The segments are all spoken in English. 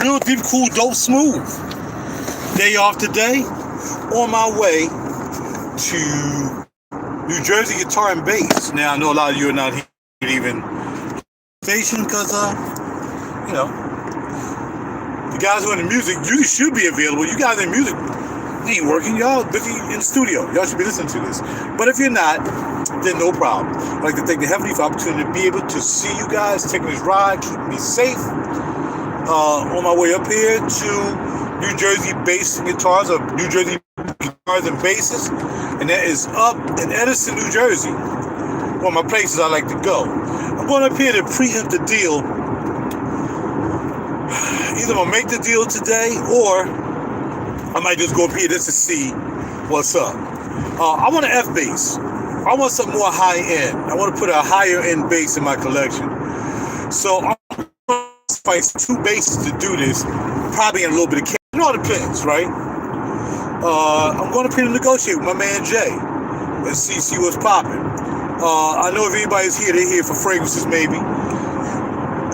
Real deep, cool, dope, smooth. Day off today. On my way to New Jersey Guitar and Bass. Now, I know a lot of you are not here even station because, you know, the guys who are in the music usually should be available. You guys in music ain't working. Y'all busy in the studio. Y'all should be listening to this. But if you're not, then no problem. I'd like to thank the Heavenly for the opportunity to be able to see you guys, taking this ride, keeping me safe. On my way up here to New Jersey Bass and Guitars, or New Jersey Guitars and Basses, and that is up in Edison, New Jersey. One of my places I like to go. I'm going up here to preempt the deal. Either I'm gonna make the deal today, or I might just go up here just to see what's up. I want an FBass. I want something more high end. I want to put a higher end bass in my collection. So I'm going to spice 2 basses to do this, probably in a little bit of cash. It all depends, right? I'm going to negotiate with my man Jay and see what's popping. I know if anybody's here, they're here for fragrances maybe.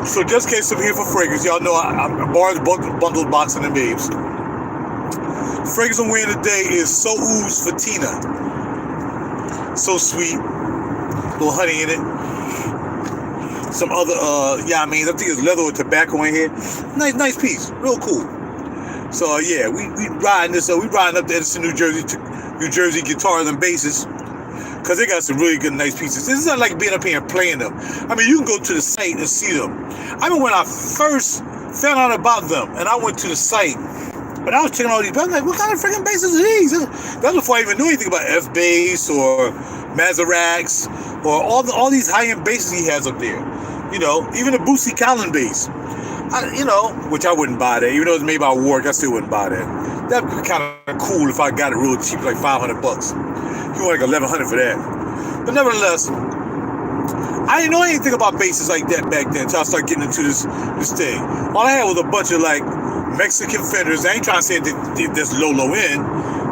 So just in case I'm here for fragrance, y'all know I'm borrowing bundled boxing and babes. The fragrance I'm wearing today is So Ooze Fatina. So sweet. A little honey in it. Some other, I think it's leather with tobacco in here. Nice piece. Real cool. So, yeah, we riding this. We riding up to Edison, New Jersey, to New Jersey Guitars and Basses. Because they got some really good, nice pieces. This is not like being up here and playing them. I mean, you can go to the site and see them. I mean, when I first found out about them, and I went to the site, but I was checking all these, I was like, what kind of freaking basses are these? That's before I even knew anything about FBass or Mazarax or all these high-end basses he has up there. You know, even the Bootsy Collin bass. Which I wouldn't buy that. Even though it's made by Warwick, I still wouldn't buy that. That'd be kind of cool if I got it real cheap, like $500. You want like $1,100 for that. But nevertheless, I didn't know anything about basses like that back then until I started getting into this thing. All I had was a bunch of like Mexican Fenders. I ain't trying to say that's low end,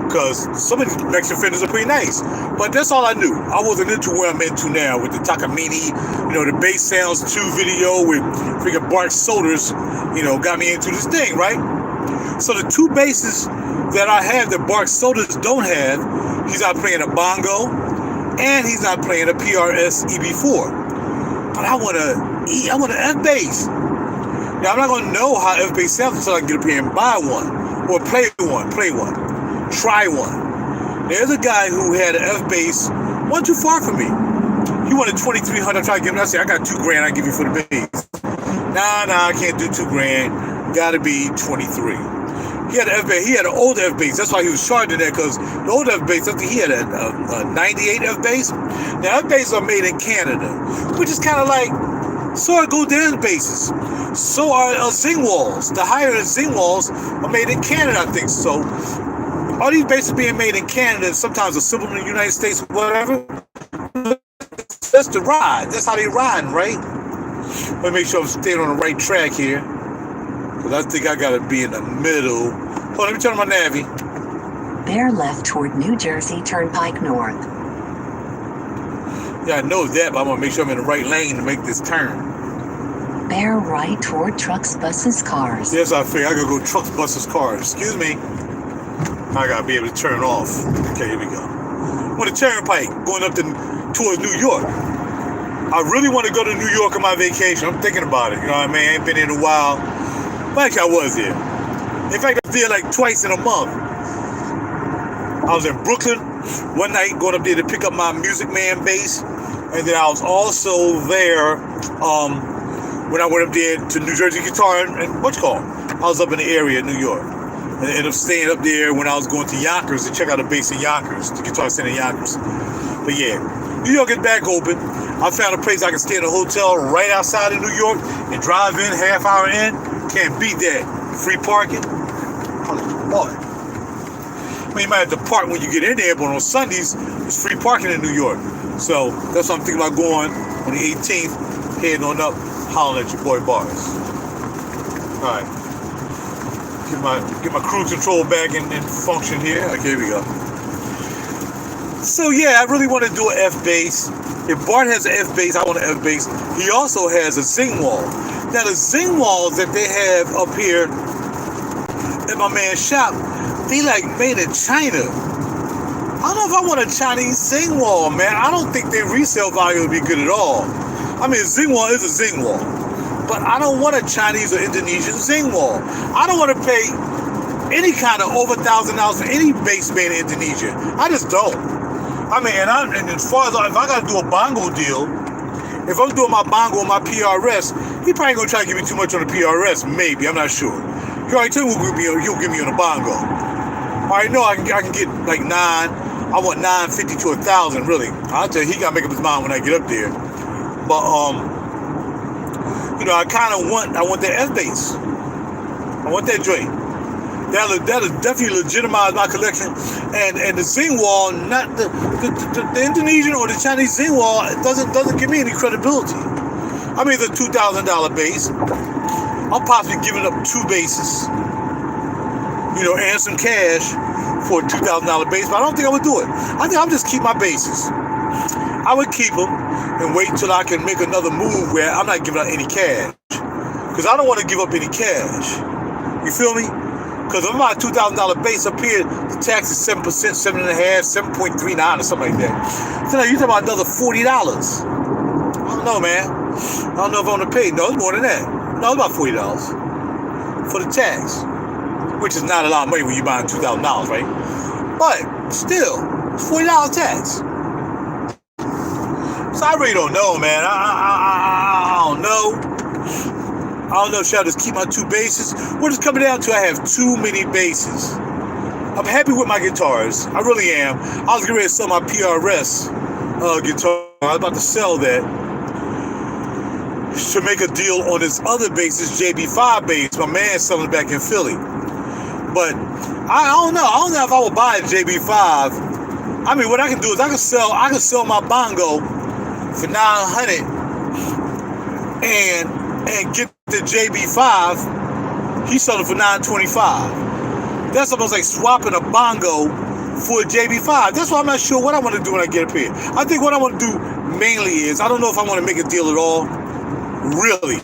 because some of these Mexican Fenders are pretty nice. But that's all I knew. I wasn't into where I'm into now with the Takamine, the Bass Sounds 2 video with freaking Bart Solders, got me into this thing, right? So the 2 basses that I have that Bart Solders don't have, he's not playing a Bongo, and he's not playing a PRS EB-4. But I want an FBass. Now, I'm not going to know how FBass sounds until I get up here and buy one, or play one, try one. There's a guy who had an FBass, one too far from me. He wanted $2,300. I tried to give him, I said, I got $2,000 I give you for the bass. Nah, I can't do $2,000. Gotta be 23. He had an FBass. He had an old FBass. That's why he was charging that, because the old FBass, I think he had a 98 FBass. Now, FBass are made in Canada, which is kind of like, so are Godin's basses. So are Zingwalls. The higher end Zingwalls are made in Canada, I think. So, all these basses being made in Canada, sometimes assembled in the United States, whatever. That's the ride. That's how they ride, right? Let me make sure I'm staying on the right track here, because I think I gotta be in the middle. Hold on, let me turn on my navy. Bear left toward New Jersey Turnpike North. Yeah, I know that, but I'm gonna make sure I'm in the right lane to make this turn. Bear right toward trucks, buses, cars. Yes, I figure I gotta go trucks, buses, cars. Excuse me. I gotta be able to turn off. Okay, here we go. I'm on the turnpike going up towards New York. I really want to go to New York on my vacation. I'm thinking about it. You know what I mean? I ain't been in a while. But actually, I was there. In fact, I feel like twice in a month. I was in Brooklyn one night going up there to pick up my Music Man bass. And then I was also there when I went up there to New Jersey Guitar and I was up in the area in New York. And I ended up staying up there when I was going to Yonkers to check out the bass in Yonkers, the Guitar Center in Yonkers. But yeah, New York is back open. I found a place I can stay in a hotel right outside of New York and drive in, half hour in. Can't beat that. Free parking. Oh, boy. I mean, you might have to park when you get in there, but on Sundays, there's free parking in New York. So that's what I'm thinking about going on the 18th, heading on up, hollering at your boy Bars. All right. Get my cruise control back in function here. Okay, here we go. So yeah, I really want to do an FBass. If Bart has an FBass, I want an FBass. He also has a Zingwall. Now the Zingwalls that they have up here in my man's shop, they like made in China. I don't know if I want a Chinese Zingwall, man. I don't think their resale value would be good at all. I mean, a Zingwall is a Zingwall, but I don't want a Chinese or Indonesian Zingwall. I don't want to pay any kind of over $1,000 for any bass made in Indonesia. I just don't. I mean, and as far as if I got to do a Bongo deal, if I'm doing my Bongo and my PRS, he probably gonna try to give me too much on the PRS. Maybe, I'm not sure. He already told me he'll give me on the Bongo. I already know I can get like 9. I want 950 to 1,000 really. I'll tell you, he gotta make up his mind when I get up there. But you know, I want that FBass. I want that joint. That'll definitely legitimize my collection. And the Zingwall, not the Indonesian or the Chinese Zingwall, doesn't give me any credibility. I mean, it's a $2,000 bass. I'm possibly giving up 2 basses, you know, and some cash for a $2,000 bass, but I don't think I would do it. I think I'll just keep my basses. I would keep them and wait until I can make another move where I'm not giving out any cash, because I don't want to give up any cash. You feel me? Because if I'm about a $2,000 bass up here, the tax is 7%, 7.5%, 7.39 or something like that. So now you're talking about another $40. I don't know, man. I don't know if I'm going to pay. No, it's more than that. No, it's about $40 for the tax, which is not a lot of money when you're buying $2,000, right? But still, it's $40 tax. So I really don't know, man. I don't know. I don't know, should I just keep my 2 basses? What it's coming down to, I have too many basses. I'm happy with my guitars. I really am. I was getting ready to sell my PRS guitar. I was about to sell that to make a deal on this other bass, this JB-4 bass. My man's selling it back in Philly. But I don't know. I don't know if I would buy a JB-4. I mean, what I can do is I can sell my Bongo for $900 and get the JB-4. He sold it for $925. That's almost like swapping a Bongo for a JB-4. That's why I'm not sure what I want to do when I get up here. I think what I want to do mainly is, I don't know if I want to make a deal at all. Really.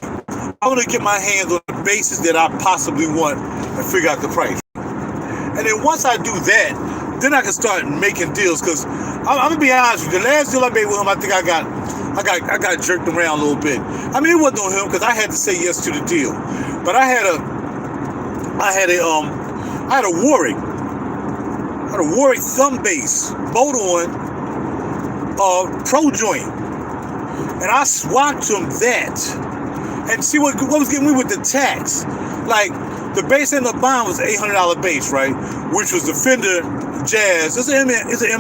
I want to get my hands on the basses that I possibly want and figure out the price. And then once I do that, then I can start making deals. Because I'm gonna be honest with you, the last deal I made with him, I think I got jerked around a little bit. I mean, it wasn't on him because I had to say yes to the deal. But I had a Warwick thumb bass, bolt-on pro joint, and I swapped him that. And see what was getting me with the tax. Like, the bass in the bond was $800 bass, right? Which was the Fender Jazz. It's an MIM. It's an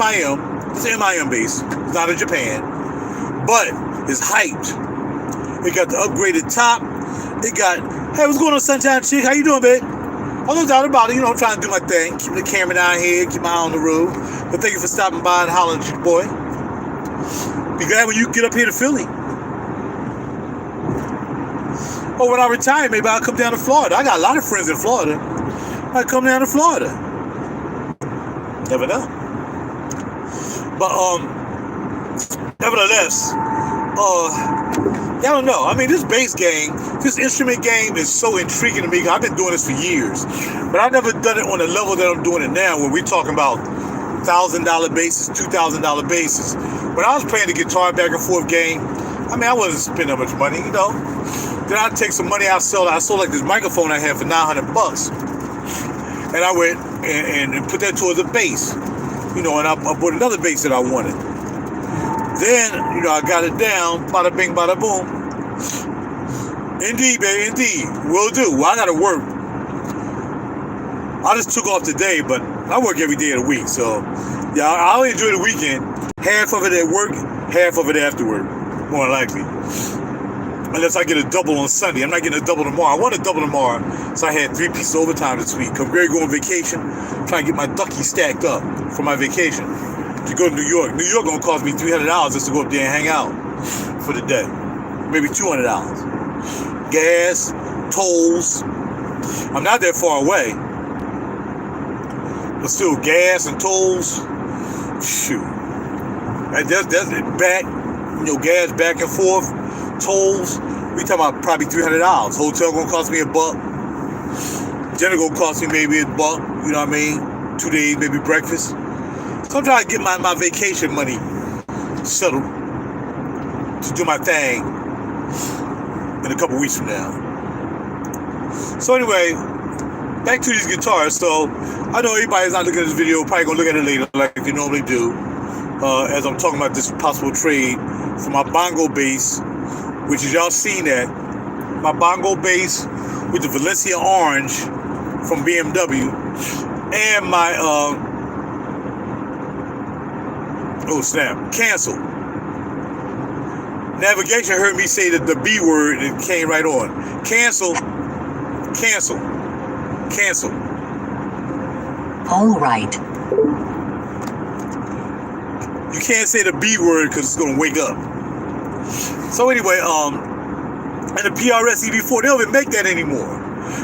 MIM bass. It's not in Japan. But it's hyped. It got the upgraded top. It got, hey, what's going on, Sunshine Chick? How you doing, babe? I no doubt about it. You know, I'm trying to do my thing. Keep the camera down here. Keep my eye on the road. But thank you for stopping by and hollering at you, boy. Be glad when you get up here to Philly. Or when I retire, maybe I'll come down to Florida. I got a lot of friends in Florida. I come down to Florida. Never know. But nevertheless, I don't know. I mean, this bass game, this instrument game is so intriguing to me. I've been doing this for years, but I've never done it on the level that I'm doing it now, where we're talking about $1,000 basses, $2,000 basses. When I was playing the guitar back and forth game, I mean, I wasn't spending that much money, you know. Then I'd take some money I sold like this microphone I had for $900. And I went and put that towards a bass, you know, and I bought another bass that I wanted. Then, you know, I got it down, bada bing, bada boom. Indeed, baby, indeed. Will do. Well, I got to work. I just took off today, but I work every day of the week. So, yeah, I'll enjoy the weekend. Half of it at work, half of it after work, more likely. Unless I get a double on Sunday. I'm not getting a double tomorrow. I want a double tomorrow. So I had 3 pieces of overtime this week. I'm ready to go on vacation. Trying to get my duckies stacked up for my vacation. To go to New York. New York gonna cost me $300 just to go up there and hang out for the day. Maybe $200. Gas, tolls. I'm not that far away. But still, gas and tolls. Shoot. That's back, you know, gas back and forth. Tolls, We talking about probably $300. Hotel gonna cost me $1. Dinner gonna cost me maybe $1. You know what I mean? 2 days, maybe breakfast. So I'm trying to get my vacation money settled to do my thing in a couple weeks from now. So anyway, back to these guitars. So I know everybody's not looking at this video, probably gonna look at it later like they normally do, as I'm talking about this possible trade for my Bongo bass, which is y'all seen that. My Bongo bass with the Valencia Orange from BMW, and my, oh snap, cancel. Navigation heard me say that the B word and it came right on. Cancel, cancel, cancel. All right. You can't say the B word because it's gonna wake up. So anyway, and the PRS EB-4, they don't even make that anymore.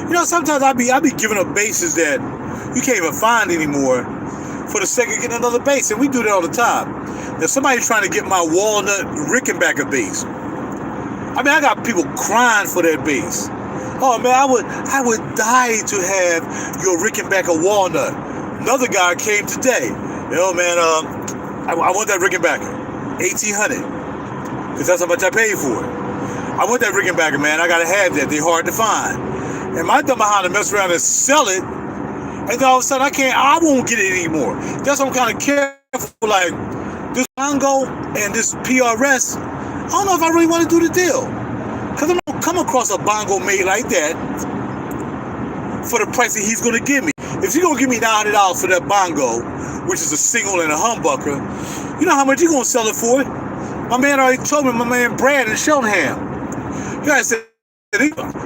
You know, sometimes I be giving up basses that you can't even find anymore for the sake of getting another bass, and we do that all the time. If somebody's trying to get my Walnut Rickenbacker bass, I mean, I got people crying for that bass. Oh man, I would die to have your Rickenbacker Walnut. Another guy came today. Yo man, I want that Rickenbacker, $1,800, because that's how much I paid for it. I want that Rickenbacker, man. I gotta have that. They're hard to find. And my dumb behind to mess around and sell it, and then all of a sudden I won't get it anymore. That's why I'm kind of careful. Like this Bongo and this PRS, I don't know if I really want to do the deal, because I'm gonna come across a Bongo made like that for the price that he's gonna give me. If he's gonna give me $900 for that Bongo, which is a single and a humbucker, you know how much you gonna sell it for? My man already told me. My man Brad in Cheltenham. You guys said,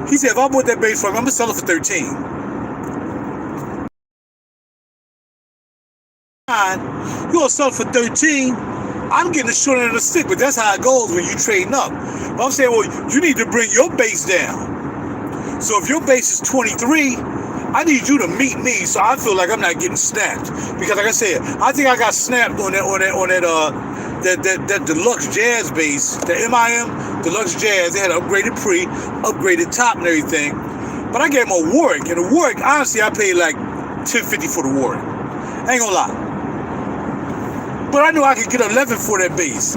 he said if I bought that bass for him, I'm gonna sell it for $13. You gonna sell it for $13? I'm getting the short end of the stick, but that's how it goes when you trading up. But I'm saying, well, you need to bring your bass down. So if your bass is 23, I need you to meet me, so I feel like I'm not getting snapped. Because like I said, I think I got snapped on that deluxe jazz bass, the MIM deluxe jazz. They had an upgraded pre, upgraded top and everything. But I gave him a Warwick, and the Warwick, honestly, I paid like $10.50 for the Warwick. I ain't gonna lie. But I knew I could get 11 for that bass.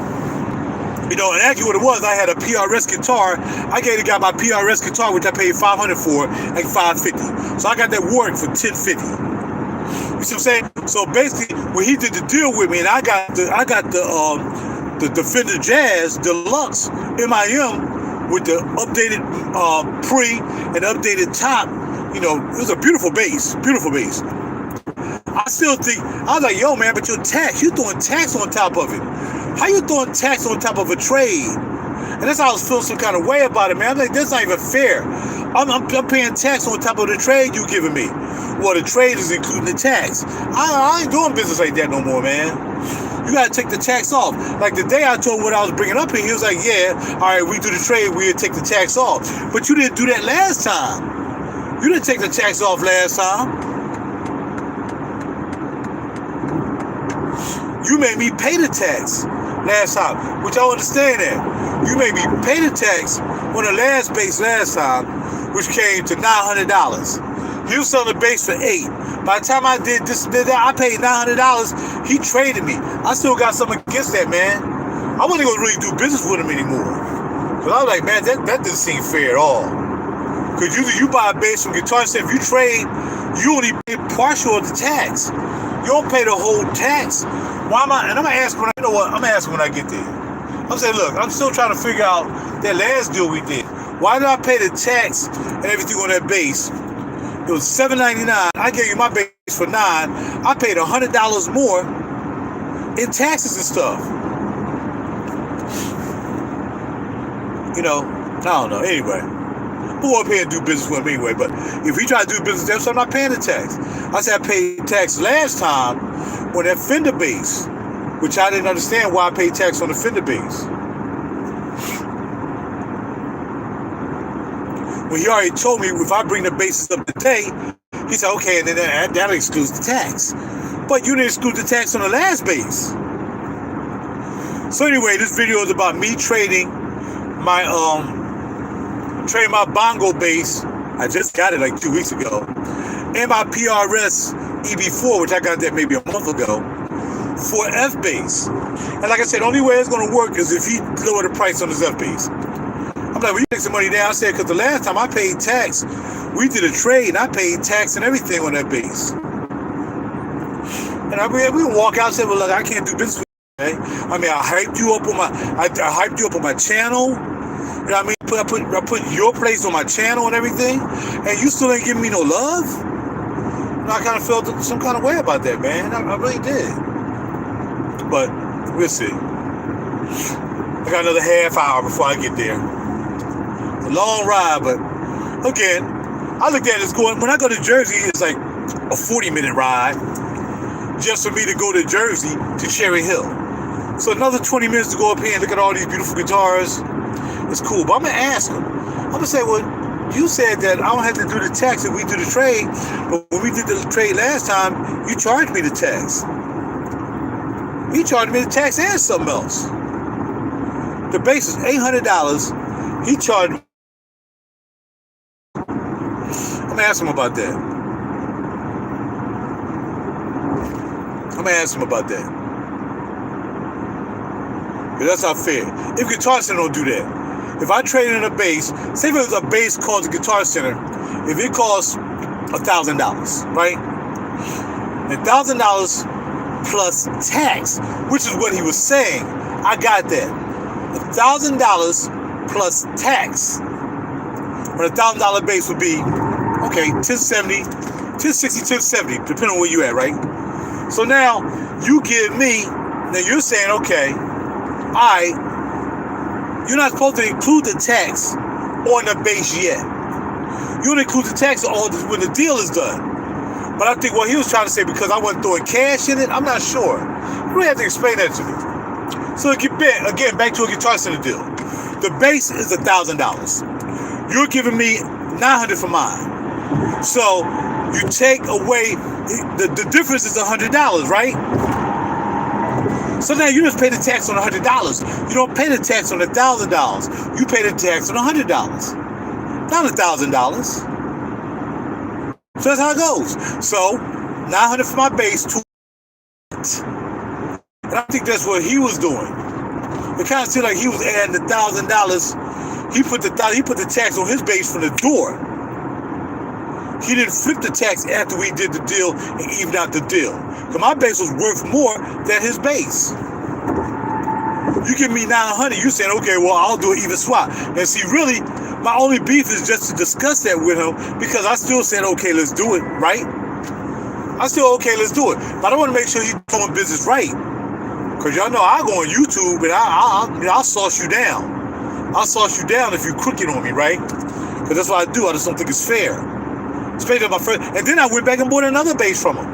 You know, and actually what it was, I had a PRS guitar. I gave the guy my PRS guitar, which I paid $500 for, like $550. So I got that Warwick for $10.50. You see what I'm saying? So basically, when he did the deal with me, and I got the Fender Jazz Deluxe MIM with the updated pre and updated top. You know, it was a beautiful bass, beautiful bass. I still think, I was like, yo man, but you throwing tax on top of it. How you throwing tax on top of a trade? And that's how I was feeling some kind of way about it, man. I'm like, that's not even fair. I'm paying tax on top of the trade you giving me. Well, the trade is including the tax. I ain't doing business like that no more, man. You gotta take the tax off. Like the day I told him what I was bringing up here, he was like, yeah, all right, we do the trade, we'll take the tax off. But you didn't do that last time. You didn't take the tax off last time. You made me pay the tax last time, which I understand that. You made me pay the tax on the last bass last time, which came to $900. He was selling the bass for $8. By the time I did this, did that, I paid $900. He traded me. I still got something against that, man. I wasn't gonna really do business with him anymore. Cause I was like, man, that doesn't seem fair at all. Cause you buy a bass from Guitar Center, if you trade, you only pay partial of the tax. You don't pay the whole tax. Why am I? And I'm gonna ask when I get there. I'm saying, look, I'm still trying to figure out that last deal we did. Why did I pay the tax and everything on that bass? It was $7.99. I gave you my bass for $9. I paid $100 more in taxes and stuff. You know, I don't know. Anyway, who won't pay and do business with him anyway? But if he try to do business with them, so I'm not paying the tax. I said I paid tax last time on that Fender bass, which I didn't understand why I paid tax on the Fender bass. When he already told me if I bring the bases up today, he said, okay, and then that excludes the tax. But you didn't exclude the tax on the last bass. So anyway, this video is about me trading my trade my Bongo bass. I just got it like 2 weeks ago. And my PRS EB-4, which I got that maybe a month ago, for FBass. And like I said, the only way it's going to work is if he lower the price on his FBass. I'm like, well, you take some money down. I said, because the last time I paid tax, we did a trade, and I paid tax and everything on that bass. And we walk out and say, well, look, I can't do business with you, okay? I mean, I hyped you up on my channel. You know what I mean? I put your place on my channel and everything, and you still ain't giving me no love? And I kind of felt some kind of way about that, man. I really did. But we'll see. I got another half hour before I get there. It's a long ride, but again, I looked at it as going, when I go to Jersey, it's like a 40-minute ride just for me to go to Jersey to Cherry Hill. So another 20 minutes to go up here and look at all these beautiful guitars. It's cool, but I'm going to ask him. I'm going to say, well, you said that I don't have to do the tax if we do the trade, but when we did the trade last time, you charged me the tax. You charged me the tax and something else. The bass is $800. He charged me. I'm going to ask him about that. Because that's not fair. If Guitar Center don't do that. If I trade in a bass, say if it was a bass called the Guitar Center, if it costs $1,000, right? $1,000 plus tax, which is what he was saying. I got that. $1,000 plus tax. But $1,000 bass would be, okay, $1,070, $1,060, $1,070, depending on where you at, right? So now you give me, now you're saying, okay, you're not supposed to include the tax on the bass yet. You don't include the tax when the deal is done. But I think what he was trying to say, because I wasn't throwing cash in it, I'm not sure. You really have to explain that to me. So again, back to a Guitar Center deal. The bass is $1,000. You're giving me $900 for mine. So you take away, the difference is $100, right? So now you just pay the tax on $100. You don't pay the tax on $1,000. You pay the tax on $100, not $1,000. So that's how it goes. So $900 for my bass, and I think that's what he was doing. It kind of seemed like he was adding $1,000. He put the tax on his bass from the door. He didn't flip the tax after we did the deal and evened out the deal. Because my bass was worth more than his bass. You give me $900, you saying, okay, well, I'll do an even swap. And see, really, my only beef is just to discuss that with him, because I still said, okay, let's do it, right? I still, okay, let's do it. But I want to make sure he's doing business right. Because y'all know I go on YouTube and I'll sauce you down. I'll sauce you down if you crooked on me, right? Because that's what I do. I just don't think it's fair. Especially my friend. And then I went back and bought another bass from him,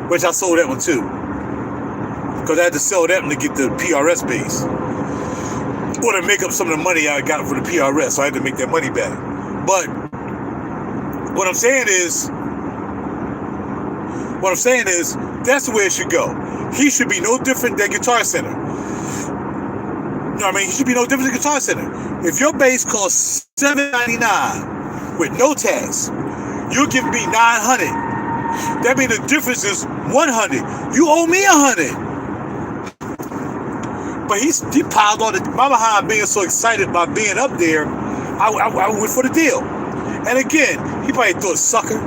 which I sold that one too. Because I had to sell that one to get the PRS bass. Or to make up some of the money I got for the PRS. So I had to make that money back. But what I'm saying is, that's the way it should go. He should be no different than Guitar Center. You know what I mean? He should be no different than Guitar Center. If your bass costs $799 with no tax, you're giving me $900. That means the difference is $100. You owe me $100. But he piled on my behind being so excited about being up there. I went for the deal. And again, he probably thought, sucker.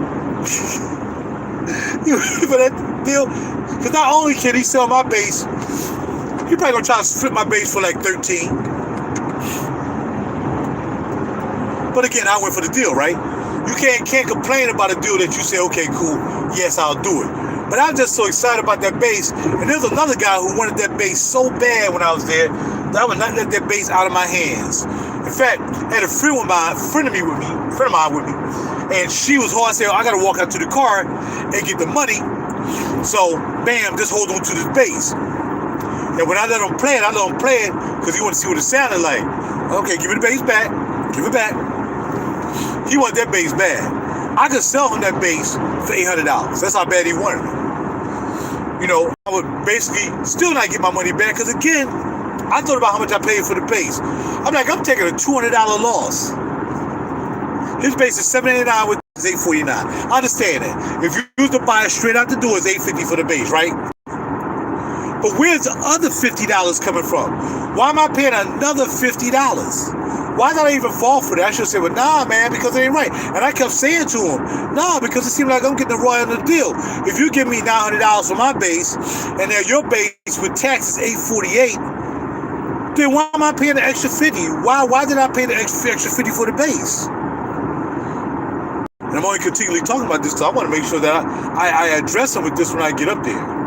You ready for that deal? Because not only can he sell my bass, he probably gonna try to flip my bass for like $13. But again, I went for the deal, right? You can't complain about a deal that you say, okay, cool, yes, I'll do it. But I'm just so excited about that bass. And there's another guy who wanted that bass so bad when I was there that I would not let that bass out of my hands. In fact, I had a friend of mine with me, and she was hard saying, I gotta walk out to the car and get the money. So, bam, just hold on to this bass. And when I let him play it, because he wanted to see what it sounded like. Okay, give me the bass back. Give it back. He wanted that bass bad. I could sell him that bass for $800. That's how bad he wanted it. You know, I would basically still not get my money back, because again, I thought about how much I paid for the bass. I'm like, I'm taking a $200 loss. His bass is $789 with $849. I understand that. If you use the buy it straight out the door, it's $850 for the bass, right? But where's the other $50 coming from? Why am I paying another $50? Why did I even fall for that? I should say, well, nah, man, because it ain't right. And I kept saying to him, nah, because it seemed like I'm getting the royal on the deal. If you give me $900 for my bass, and then your bass with tax is $848, then why am I paying the extra $50? Why did I pay the extra $50 for the bass? And I'm only continually talking about this, so I want to make sure that I address him with this when I get up there.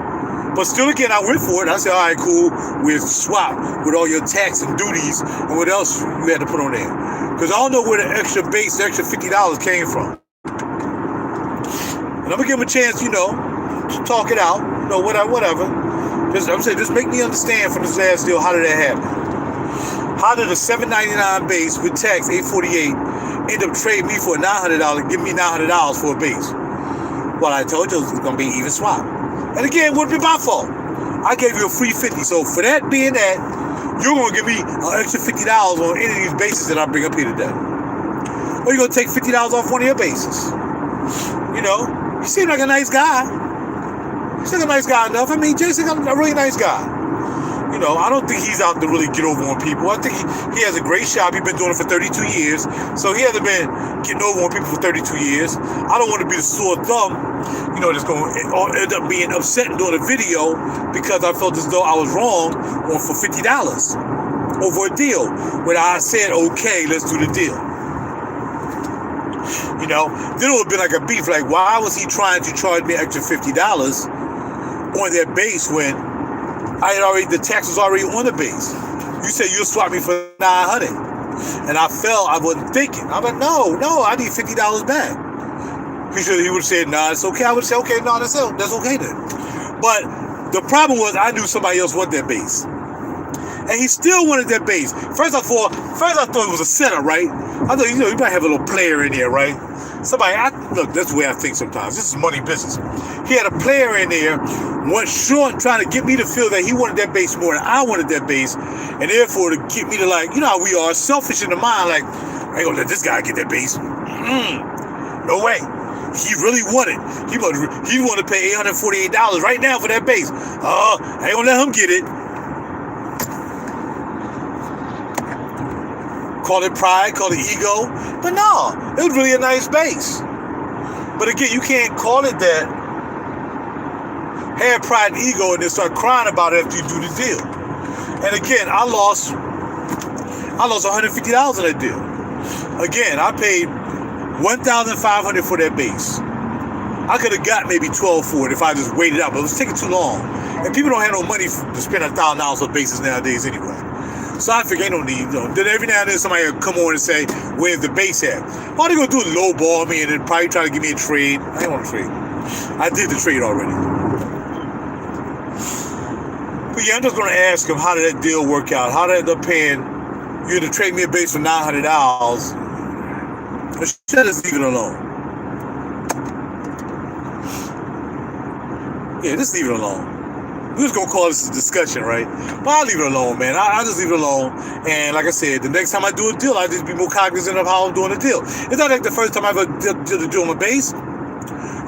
But still, again, I went for it. I said, all right, cool. We'll swap with all your tax and duties and what else you had to put on there. Because I don't know where the extra bass, the extra $50 came from. And I'm going to give him a chance, you know, to talk it out, you know, whatever. I'm saying, just make me understand from this last deal, how did that happen? How did a $799 bass with tax, $848, end up trading me for a $900, give me $900 for a bass? Well, I told you it was going to be even swap. And again, it wouldn't be my fault. I gave you a free $50. So for that being that, you're going to give me an extra $50 on any of these bases that I bring up here today. Or you're going to take $50 off one of your bases. You know, you seem like a nice guy. You seem like a nice guy enough. I mean, Jason's a really nice guy. You know, I don't think he's out to really get over on people. I think he has a great shop. He's been doing it for 32 years. So he hasn't been getting over on people for 32 years. I don't want to be the sore thumb, you know, that's going to end up being upset and doing a video because I felt as though I was wrong on for $50 over a deal when I said, okay, let's do the deal. You know, then it would have been like a beef. Like, why was he trying to charge me extra $50 on that bass when the tax was already on the base? You said you'll swap me for $900, and I wasn't thinking. I'm like, no, I need $50 back. He would have said, nah, it's okay. I would say, okay, no, that's okay then. But the problem was, I knew somebody else wanted that bass, and he still wanted that bass. First I thought it was a setup, right? I thought, you know, you might have a little player in there, right? Look, that's the way I think sometimes. This is money business. He had a player in there, went short, trying to get me to feel that he wanted that bass more than I wanted that bass, and therefore to get me to, like, you know how we are, selfish in the mind, like, I ain't gonna let this guy get that bass. No way. He really wanted. He wanted to pay $848 right now for that bass. I ain't gonna let him get it. Call it pride, call it ego. But no, it was really a nice bass. But again, you can't call it that, have pride and ego, and then start crying about it after you do the deal. And again, I lost $150 on that deal. Again, I paid $1,500 for that bass. I could have got maybe $1,200 for it if I just waited out, but it was taking too long. And people don't have no money to spend $1,000 for basses nowadays anyway. So I figure ain't no need. You know, then every now and then somebody will come on and say, where's the bass at? All they gonna do is lowball me and then probably try to give me a trade. I ain't want to trade. I did the trade already. But yeah, I'm just gonna ask him, how did that deal work out? How did I end up paying you to trade me a bass for $900? Or should I just leave it alone? Yeah, just leave it alone. We're just going to call this a discussion, right? But I'll leave it alone, man. I'll just leave it alone. And like I said, the next time I do a deal, I'll just be more cognizant of how I'm doing a deal. It's not like the first time I ever did a deal on my bass.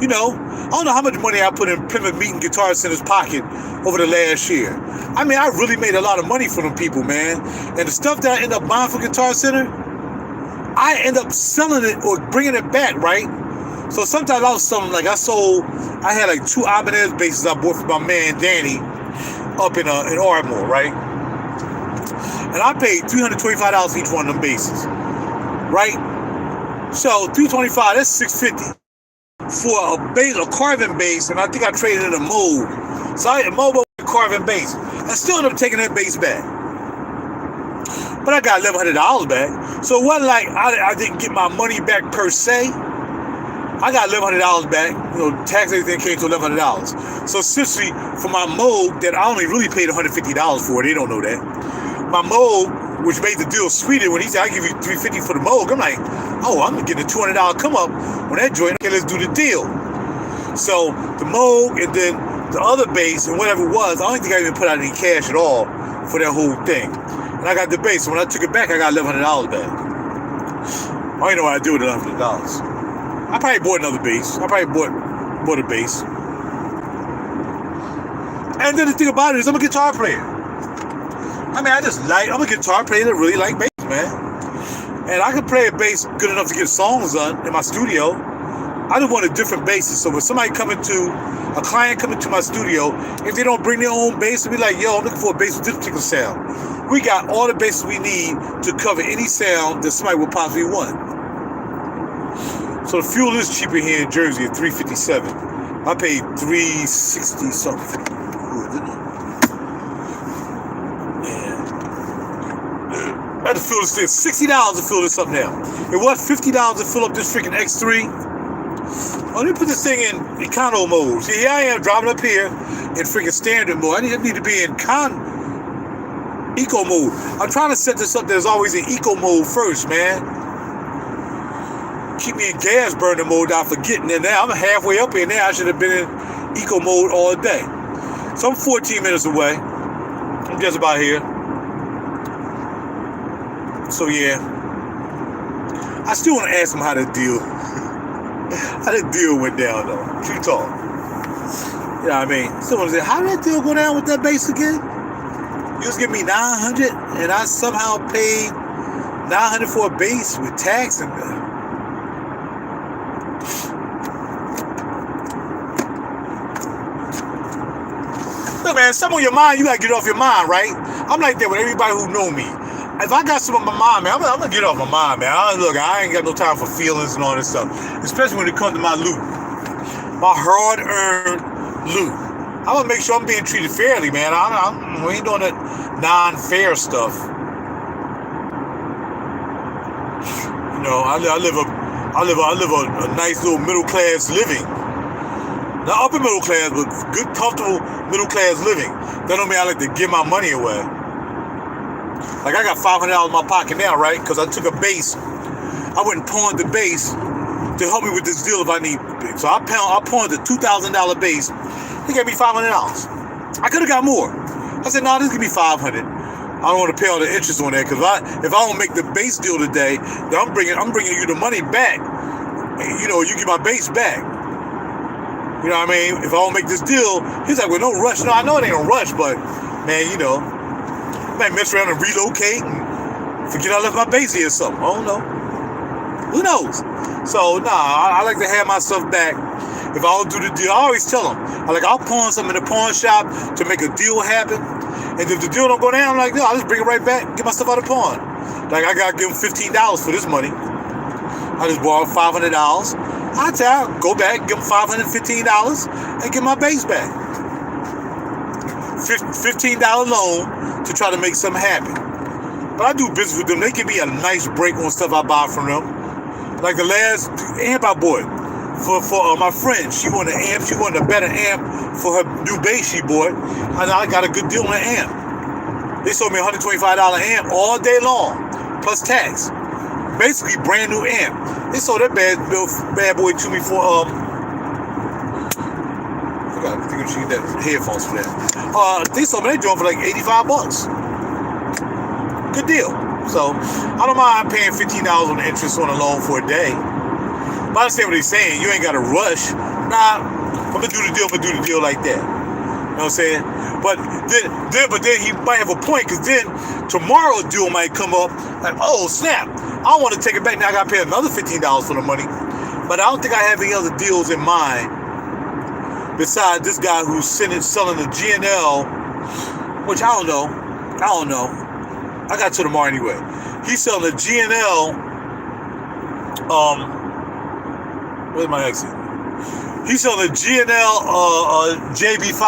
You know, I don't know how much money I put in Plymouth Meeting Guitar Center's pocket over the last year. I mean, I really made a lot of money for them people, man. And the stuff that I end up buying for Guitar Center, I end up selling it or bringing it back, right? So sometimes I was selling, like I had like 2 Ibanez basses I bought from my man Danny up in Ardmore, right? And I paid $325 for each one of them basses, right? So $325, that's $650 for a carving bass, and I think I traded in a mold. So I had a mold with a carving bass. I still ended up taking that bass back. But I got $1,100 back. So it wasn't like I didn't get my money back per se. I got $1,100 back. You know, tax everything came to $1,100. So essentially, for my mold that I only really paid $150 for, they don't know that. My mold, which made the deal sweeter, when he said, I give you $350 for the mold, I'm like, oh, I'm getting a $200 come up on that joint. Okay, let's do the deal. So the mold and then the other bass and whatever it was, I don't think I even put out any cash at all for that whole thing. And I got the bass. So when I took it back, I got $1,100 back. I don't even know what I do with $100. I probably bought another bass. I probably bought a bass. And then the thing about it is I'm a guitar player. I mean, I'm a guitar player that really like bass, man. And I can play a bass good enough to get songs done in my studio. I just want a different basis. So when a client coming to my studio, if they don't bring their own bass, they'll be like, yo, I'm looking for a bass with this particular sound. We got all the basses we need to cover any sound that somebody would possibly want. So the fuel is cheaper here in Jersey at $3.57. I paid $3.60 something. Yeah. I had to fill this thing. $60 to fill this up now. It was $50 to fill up this freaking X3. Oh, let me put this thing in econo mode. See, here I am driving up here in freaking standard mode. I need to be in eco mode. I'm trying to set this up there's always in eco mode first, man. Keep me in gas burner mode without forgetting it now. I'm halfway up here now. I should have been in eco mode all day. So I'm 14 minutes away. I'm just about here. So yeah. I still want to ask him how to deal. How that deal went down though. True talk. You know what I mean? Someone said, how did that deal go down with that bass again? You was giving me $900 and I somehow paid $900 for a bass with tax and look, man, something on your mind, you gotta get off your mind, right? I'm like that with everybody who know me. If I got something on my mind, man, I'm gonna get off my mind, man. Look, I ain't got no time for feelings and all this stuff. Especially when it comes to my loot. My hard-earned loot. I'm gonna make sure I'm being treated fairly, man. We ain't doing that non-fair stuff. You know, I live a nice little middle-class living. Not upper middle class, but good, comfortable middle class living. That don't mean I like to give my money away. Like I got $500 in my pocket now, right? Because I took a bass. I went and pawned the bass to help me with this deal if I need. So I pawned the $2,000 bass. He gave me $500. I could have got more. I said, no, this give me $500. I don't want to pay all the interest on that because if I don't make the bass deal today, then I'm bringing you the money back. You know, you get my bass back. You know what I mean? If I don't make this deal, he's like, well, no rush. No, I know it ain't no rush, but man, you know, I might mess around and relocate and forget I left my bass here or something. I don't know. Who knows? So, nah, I like to have my stuff back. If I don't do the deal, I always tell them, I'll pawn something in the pawn shop to make a deal happen. And if the deal don't go down, I'm like, no, I'll just bring it right back and get my stuff out of pawn. Like, I got to give them $15 for this money. I just borrowed $500. I tell her, go back, give them $515 and get my bass back. $15 loan to try to make something happen. But I do business with them. They give me a nice break on stuff I buy from them. Like the last amp I bought for my friend. She wanted an amp. She wanted a better amp for her new bass she bought. And I got a good deal on the amp. They sold me a $125 amp all day long, plus tax. Basically, brand new amp. They sold that bad boy to me for I think I should get that headphones for that. They sold me that joint for like $85. Good deal. So I don't mind paying $15 on the interest on a loan for a day. But I understand what he's saying. You ain't got to rush. Nah, I'm gonna do the deal like that. You know what I'm saying? But then he might have a point, because then tomorrow a deal might come up like, oh snap, I want to take it back. Now I got to pay another $15 for the money. But I don't think I have any other deals in mind besides this guy who's selling a GNL, which I don't know. I got to tomorrow anyway. He's selling a GNL. Where's my exit? He's selling a GNL JB5.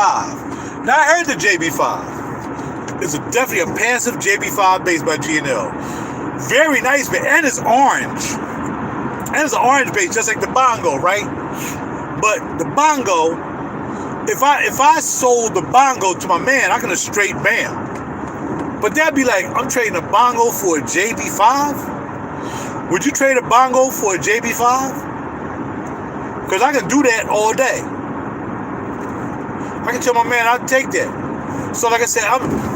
Now I heard the JB5. It's definitely a passive JB5 bass by GNL. Very nice bass, and it's orange. And it's an orange bass, just like the Bongo, right? But the Bongo, if I sold the Bongo to my man, I can have straight bam. But that'd be like, I'm trading a Bongo for a JB5? Would you trade a Bongo for a JB5? Because I can do that all day. I can tell my man I'd take that. So like I said,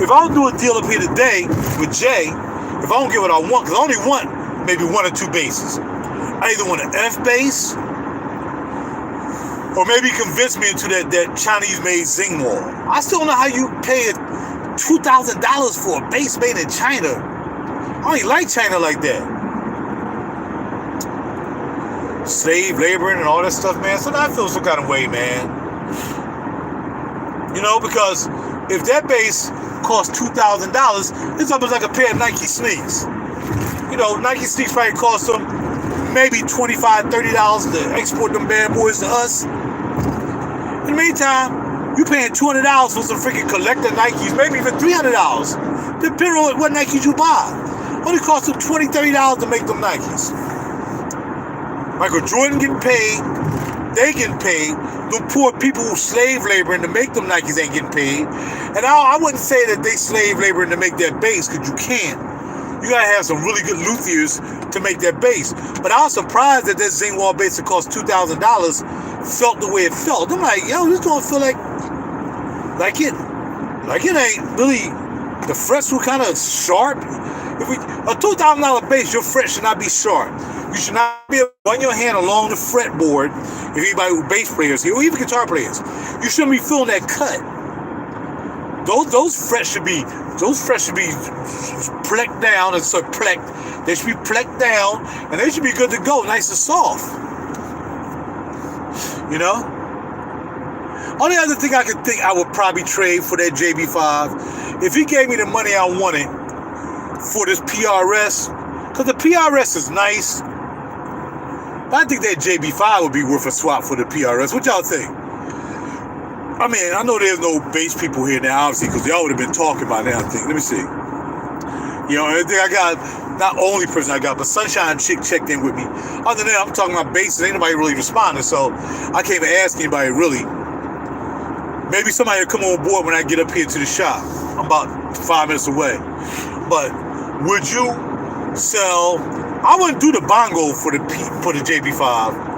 if I don't do a deal up here today with Jay, if I don't get what I want, because I only want maybe one or two basses. I either want an FBass, or maybe convince me into that Chinese-made Zingwall. I still don't know how you pay $2,000 for a bass made in China. I don't even like China like that. Slave laboring and all that stuff, man. So I feel some kind of way, man. You know, because if that bass costs $2,000, it's almost like a pair of Nike sneaks. You know, Nike sneaks probably cost them maybe $25, $30 to export them bad boys to us. In the meantime, you paying $200 for some freaking collector Nikes, maybe even $300, depending on what Nikes you buy. Only cost them $20, $30 to make them Nikes. Michael Jordan getting paid, they getting paid. The poor people who slave laboring to make them Nikes ain't getting paid. And I wouldn't say that they slave laboring to make that bass, because you can't. You gotta have some really good luthiers to make that bass. But I was surprised that Zingwall bass that cost $2,000 felt the way it felt. I'm like, yo, this don't feel like it ain't really. The frets were kind of sharp. If a $2,000 bass, your fret should not be sharp. You should not be able to run your hand along the fretboard. If anybody who bass players here, or even guitar players, you shouldn't be feeling that cut. Those frets should be plecked down, and so plecked. They should be plecked down, and they should be good to go, nice and soft. You know. Only other thing I could think I would probably trade for that JB5, if he gave me the money I wanted for this PRS, because the PRS is nice, but I think that JB5 would be worth a swap for the PRS. What y'all think? I mean, I know there's no bass people here now, obviously, because y'all would have been talking about that, I think. Let me see. You know, everything I got, not only person I got, but Sunshine Chick checked in with me. Other than that, I'm talking about basses. Ain't nobody really responding, so I can't even ask anybody really. Maybe somebody will come on board when I get up here to the shop. I'm about 5 minutes away. But would you sell? I wouldn't do the Bongo for the JB5.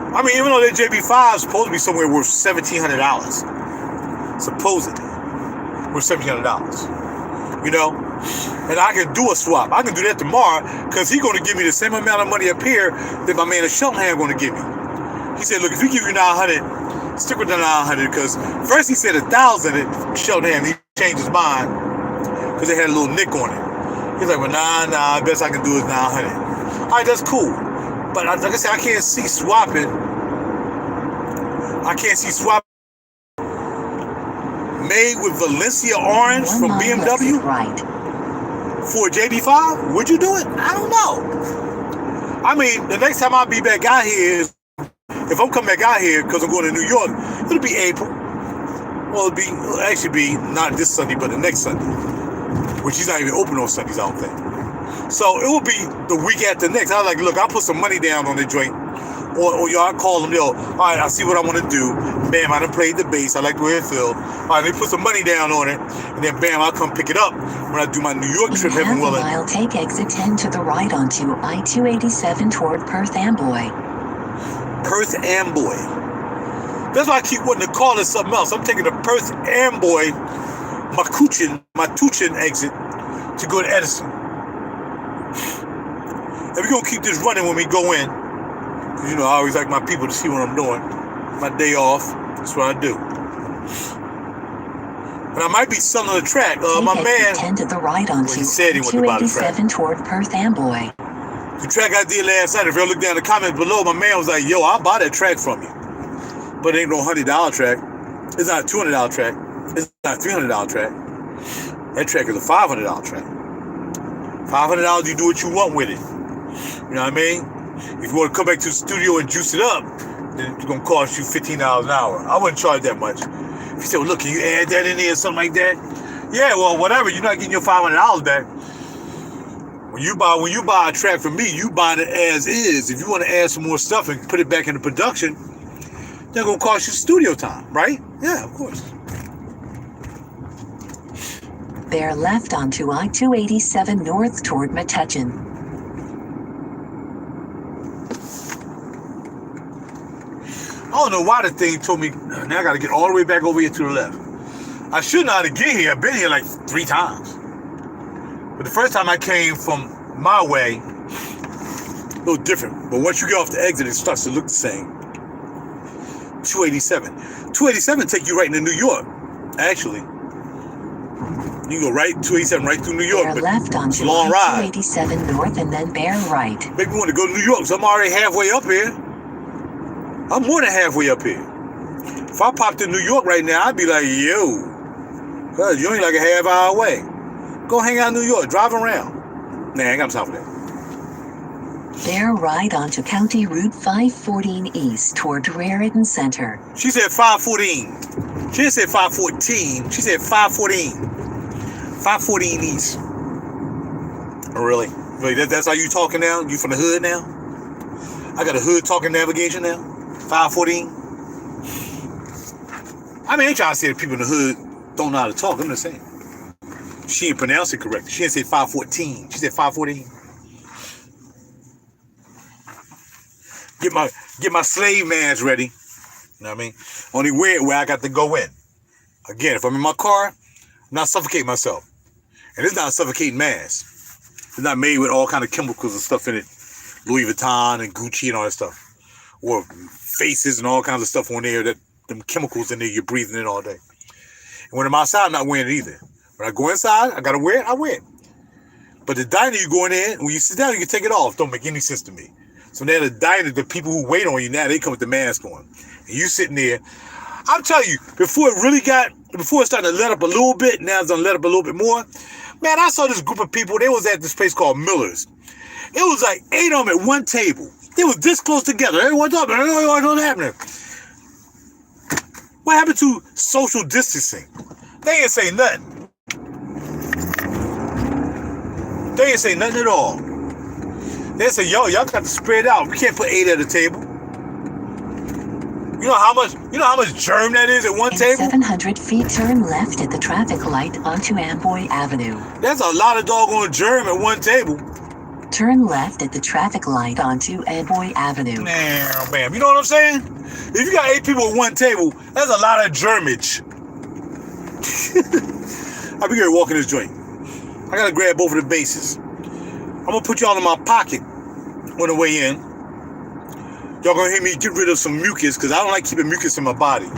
I mean, even though that JB5 is supposed to be somewhere worth $1,700, supposedly worth $1,700. You know, and I can do a swap. I can do that tomorrow, because he's going to give me the same amount of money up here that my man at Sheltonham going to give me. He said, look, if we give you 900, stick with the 900, because first he said 1,000 at Sheltonham. He changed his mind because they had a little nick on it. He's like, well, nah, best I can do is 900. All right, that's cool. But like I said, I can't see swapping. Made with Valencia orange from BMW for a JB5. Would you do it? I don't know. I mean, the next time I'll be back out here is, if I'm coming back out here because I'm going to New York, it'll be April. Well, it'll actually be not this Sunday, but the next Sunday, which he's not even open on Sundays, I don't think. So it will be the week after next. I was like, look, I'll put some money down on the joint. Or y'all call them, all right, I see what I want to do. Bam, I done played the bass. I like the way it feels. All right, let me put some money down on it. And then bam, I'll come pick it up when I do my New York trip. In half a mile, take exit 10 to the right onto I-287 toward Perth Amboy. Perth Amboy. That's why I keep wanting to call it something else. I'm taking the Perth Amboy Matuchin exit to go to Edison. And we're going to keep this running when we go in. Because, you know, I always like my people to see what I'm doing. My day off, that's what I do. And I might be selling the track. My man, 10 to the right onto he said he wanted to buy the track. 287 toward Perth Amboy. The track I did last night, if you look down in the comments below, my man was like, yo, I'll buy that track from you. But it ain't no $100 track. It's not a $200 track. It's not a $300 track. That track is a $500 track. $500, you do what you want with it. You know what I mean? If you want to come back to the studio and juice it up, then it's going to cost you $15 an hour. I wouldn't charge that much. If you say, well, look, can you add that in there or something like that? Yeah, well, whatever. You're not getting your $500 back. When you buy a track from me, you buy it as is. If you want to add some more stuff and put it back into production, they're going to cost you studio time, right? Yeah, of course. Bear left onto I-287 north toward Metuchen. I don't know why the thing told me, now I got to get all the way back over here to the left. I should know how to get here. I've been here like 3 times. But the first time I came from my way, little different. But once you get off the exit, it starts to look the same. 287. 287 take you right into New York, actually. You can go right, 287 right through New York. Bear left onto long ride. 287 north and then bear right. Make me want to go to New York, so I'm already halfway up here. I'm more than halfway up here. If I popped in New York right now, I'd be like, yo, cuz you ain't like a half hour away. Go hang out in New York, drive around. Nah, I ain't got time for that. Bear right onto County Route 514 east toward Raritan Center. She said 514. She didn't say 514. She said 514. 514 east. Oh, really? Really? That's how you talking now? You from the hood now? I got a hood talking navigation now? 514? I mean, I ain't trying to say that people in the hood don't know how to talk. I'm just saying. She ain't pronounced it correctly. She didn't say 514. She said 514. Get my slave mans ready. You know what I mean? Only wear it where I got to go in. Again, if I'm in my car, I'm not suffocating myself. And it's not a suffocating mask. It's not made with all kind of chemicals and stuff in it. Louis Vuitton and Gucci and all that stuff. Or faces and all kinds of stuff on there, that them chemicals in there you're breathing in all day. And when I'm outside, I'm not wearing it either. When I go inside, I gotta wear it, I wear it. But the diner you go in there, when you sit down, you can take it off. Don't make any sense to me. So now the diner, the people who wait on you now, they come with the mask on. And you sitting there. I'm telling you, before it started to let up a little bit, now it's gonna let up a little bit more. Man, I saw this group of people, they was at this place called Miller's. It was like 8 of them at one table. They was this close together. Hey, what's up, man? What's happening? What happened to social distancing? They ain't say nothing. They ain't say nothing at all. They say, yo, y'all got to spread out. We can't put 8 at a table. You know how much germ that is at one table? 700 feet, turn left at the traffic light onto Amboy Avenue. That's a lot of doggone germ at one table. Turn left at the traffic light onto Amboy Avenue. Nah, bam. You know what I'm saying? If you got 8 people at one table, that's a lot of germage. I'll be here walking this joint. I gotta grab both of the bases. I'm gonna put y'all in my pocket on the way in. Y'all gonna hear me get rid of some mucus, because I don't like keeping mucus in my body.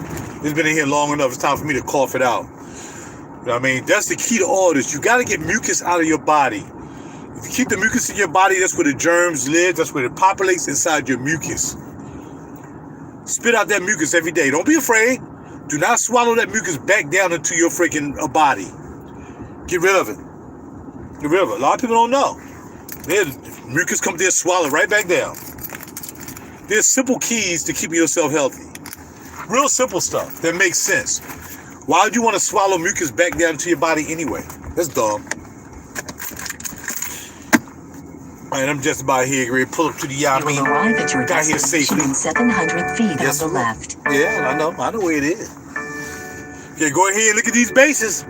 It's been in here long enough. It's time for me to cough it out. You know what I mean? That's the key to all this. You gotta get mucus out of your body. If you keep the mucus in your body, that's where the germs live. That's where it populates inside your mucus. Spit out that mucus every day. Don't be afraid. Do not swallow that mucus back down into your freaking body. Get rid of it. Get rid of it. A lot of people don't know. Mucus comes there, swallow right back down. There's simple keys to keeping yourself healthy. Real simple stuff that makes sense. Why would you want to swallow mucus back down into your body anyway? That's dumb. All right, I'm just about here, ready to pull up to the yacht. You will arrive at your destination in 700 feet yes, on the left. Yeah, I know where it is. Okay, go ahead and look at these bases.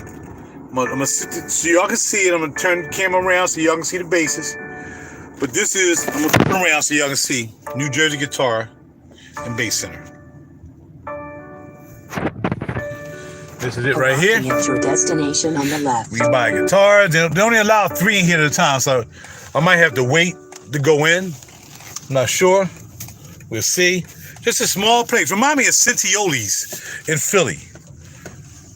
I'm gonna sit so y'all can see it. I'm gonna turn the camera around so y'all can see the bases. But this is, I'm gonna turn around so y'all can see New Jersey Guitar and Bass Center. This is it right here. At your destination on the left. We buy guitars. They only allow 3 in here at a time, so I might have to wait to go in. I'm not sure. We'll see. Just a small place. Remind me of Centioli's in Philly.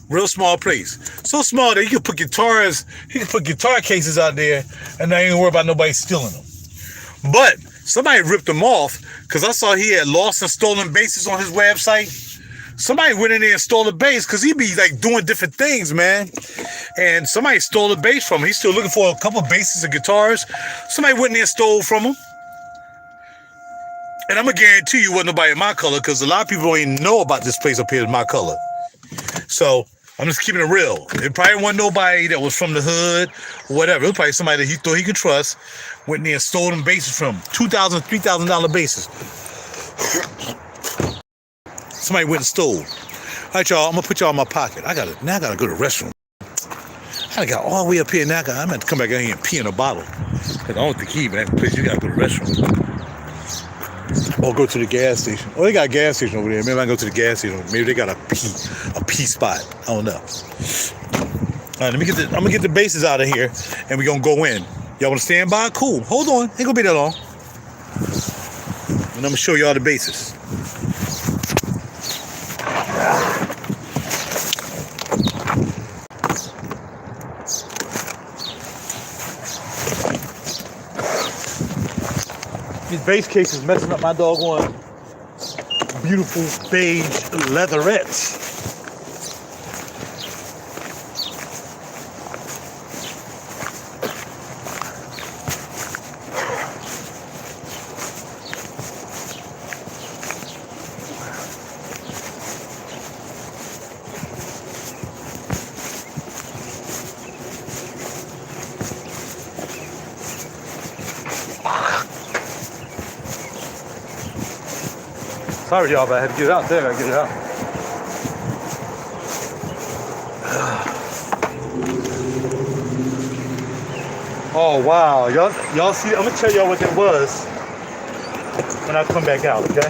Real small place. So small that you can put guitar cases out there and not even worry about nobody stealing them. But somebody ripped them off, because I saw he had lost and stolen basses on his website. Somebody went in there and stole the bass, because he be like doing different things, man. And somebody stole the bass from him. He's still looking for a couple of basses and guitars. Somebody went in there and stole from him. And I'm going to guarantee you wasn't nobody in my color, because a lot of people don't even know about this place up here in my color. So I'm just keeping it real. It probably wasn't nobody that was from the hood or whatever. It was probably somebody that he thought he could trust. Went in there and stole them basses from him. $2,000, $3,000 basses. Somebody went and stole. All right, y'all. I'm going to put y'all in my pocket. Now I got to go to the restroom. I got all the way up here. Now I'm going to have to come back out here and pee in a bottle. Because I don't think he even at the place. You got to go to the restroom. Or go to the gas station. Oh, they got a gas station over there. Maybe I can go to the gas station. Maybe they got a pee spot. I don't know. All right, I'm gonna get the basses out of here, and we're gonna go in. Y'all wanna stand by? Cool. Hold on. Ain't gonna be that long. I'm gonna show y'all the basses. These bass cases messing up my doggone beautiful beige leatherettes. Sorry, y'all, but I had to get it out there. I get it out. Oh wow, y'all see? I'm gonna tell y'all what that was when I come back out. Okay.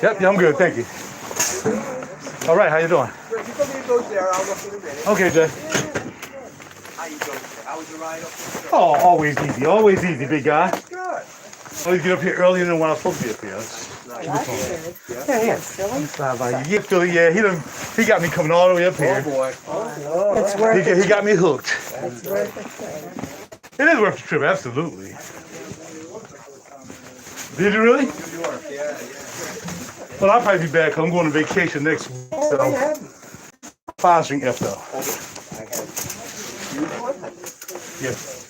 Yep, yeah, I'm good. Thank you. All right, how you doing? Okay, Jay. How you doing? How was your ride up there? Oh, always easy, big guy. Always get up here earlier than when I'm supposed to be up here. Yeah. Stop by you. Yeah, Philly, yeah, he got me coming all the way up here. Oh boy. It's worth it. He got me hooked. It's worth it. It is worth the trip, absolutely. Did you really? Well, I'll probably be back. I'm going on vacation next week. So sponsoring F though. Yes.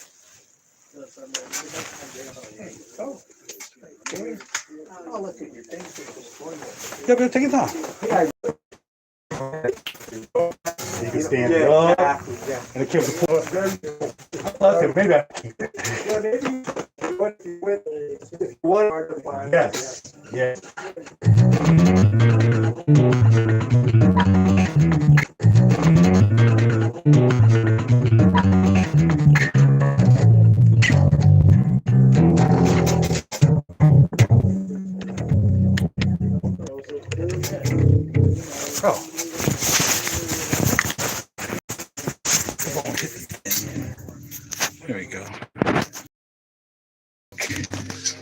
I'll look at your thing. Yeah, but take your time. You can stand it up. And it keeps the point. Maybe I keep it. Yeah, maybe one hard to find. Yes. Yes. Oh. There we go.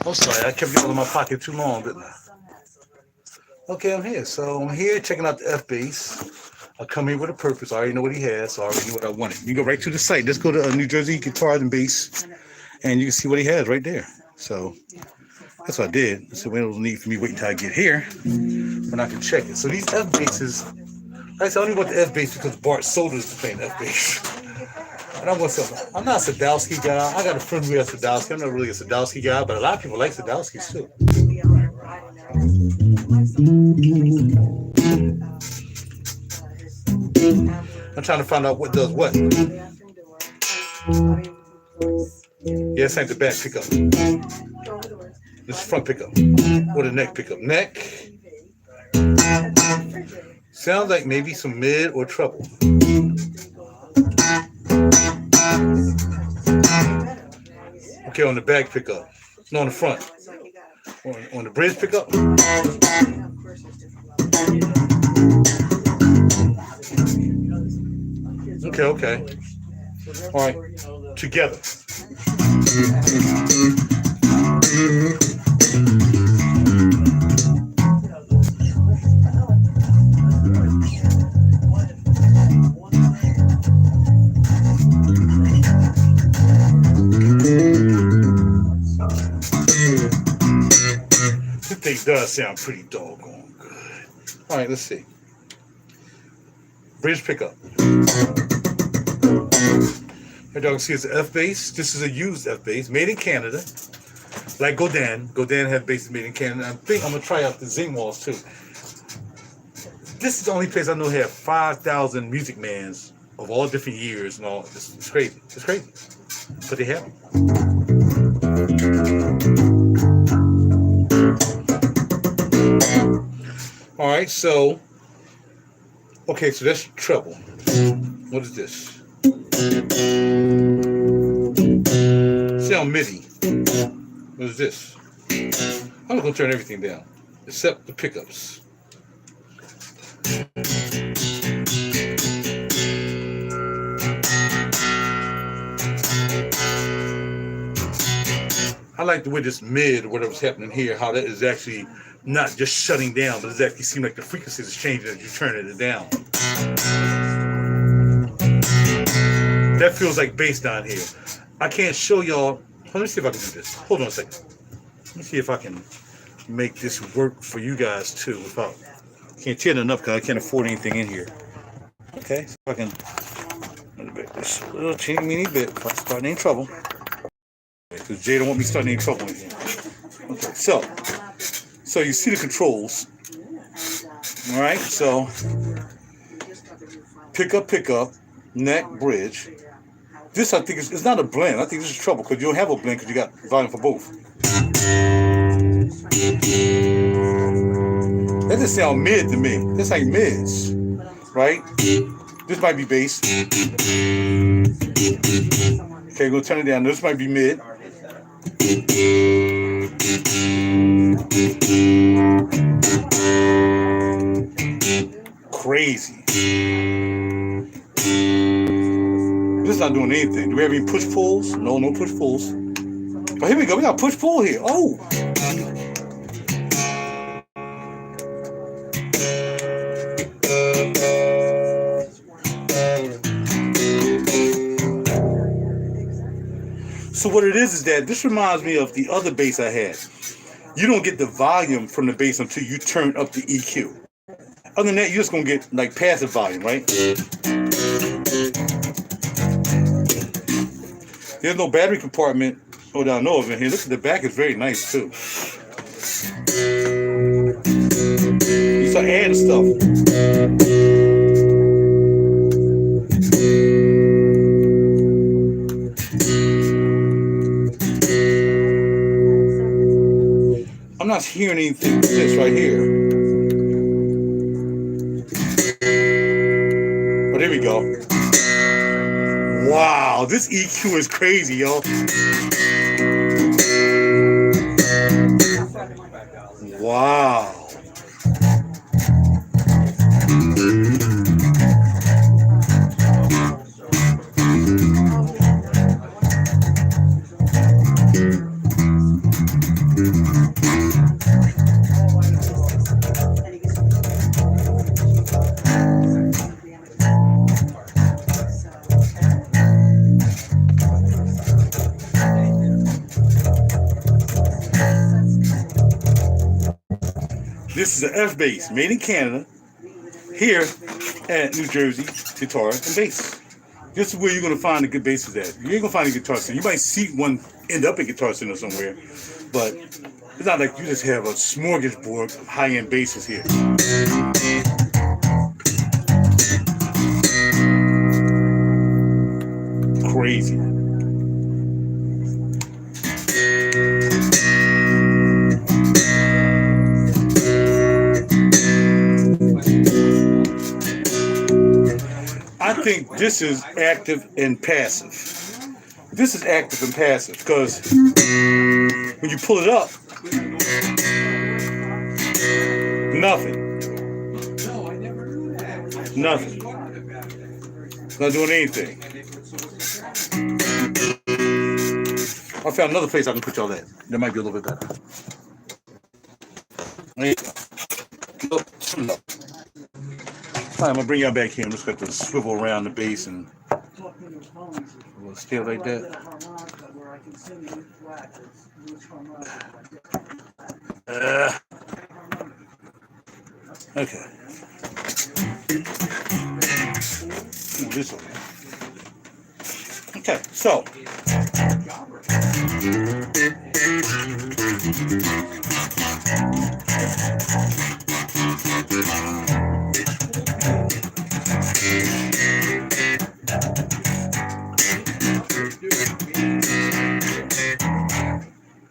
Oh, sorry, I kept it in my pocket too long, didn't I? Okay, I'm here. So I'm here checking out the FBass. I come here with a purpose. I already know what he has, so I already knew what I wanted. You go right to the site. Just go to New Jersey Guitars and Bass, and you can see what he has right there. So that's what I did. So there's no need for me waiting until I get here when I can check it. So these FBasses, I only want the FBass because Bart Soder's playing FBass. And I want something. I'm not a Sadowski guy. I got a friend who has Sadowski. I'm not really a Sadowski guy, but a lot of people like Sadowskis too. I'm trying to find out what does what. Yeah, this ain't the back pickup. This is front pickup. Or the neck pickup. Neck. Sounds like maybe some mid or treble. Okay, on the back pickup. No, on the front. On the bridge pickup. Okay. All right, together. This thing does sound pretty doggone good. All right, let's see. Bridge pickup. Here y'all can see it's an FBass. This is a used FBass, made in Canada. Like Godin. Godin had basses made in Canada. I think I'm gonna try out the Zingwalls too. This is the only place I know have 5,000 music mans of all different years and all. It's crazy. It's crazy. But they have them. All right, so okay, so that's treble. What is this? Sound MIDI. What is this? I'm not gonna turn everything down except the pickups. I like the way this mid, whatever's happening here, how that is actually not just shutting down, but it actually seems like the frequency is changing as you're turning it down. That feels like bass down here. I can't show y'all. Let me see if I can do this. Hold on a second. Let me see if I can make this work for you guys too. Without, can't turn it enough because I can't afford anything in here. Okay, so I can this little teeny bit if I start any trouble. Because Jay don't want me starting any trouble in here. Okay, so you see the controls. Alright, so pick up, neck, bridge. This I think it's not a blend. I think this is trouble because you don't have a blend because you got volume for both. That just sounds mid to me. That's like mids, right? This might be bass. Okay, we're gonna turn it down. This might be mid. Crazy. This is not doing anything. Do we have any push pulls? No push pulls. But here we go. We got push pull here. Oh. So what it is that this reminds me of the other bass I had. You don't get the volume from the bass until you turn up the EQ. Other than that, you're just gonna get like passive volume, right? There's no battery compartment. Oh, down over in here. Look at the back; it's very nice too. You start adding stuff. I'm not hearing anything with this right here. But there we go. Wow, this EQ is crazy, yo. Wow. This is an FBass made in Canada, here at New Jersey Guitar and Bass. This is where you're going to find the good basses at. You ain't going to find a Guitar Center. You might see one end up in Guitar Center somewhere, but it's not like you just have a smorgasbord of high-end basses here. Crazy. I think this is active and passive. This is active and passive because when you pull it up, nothing. Nothing. It's not doing anything. I found another place I can put y'all at. That might be a little bit better. There you go. I'm gonna bring y'all back here. I'm just going to swivel around the bass and we'll stay like that. Okay. This way. Okay, so.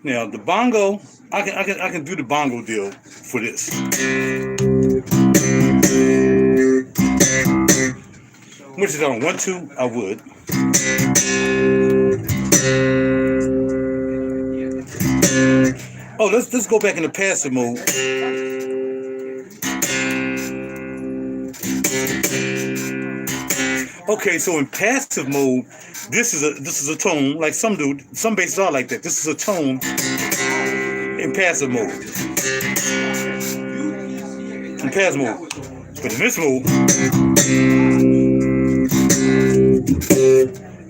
Now the bongo, I can do the bongo deal for this. Which is on 1-2, I would. Oh, let's go back into passive mode. Okay, so in passive mode, this is a tone, like some basses are like that. This is a tone in passive mode. In passive mode. But in this mode,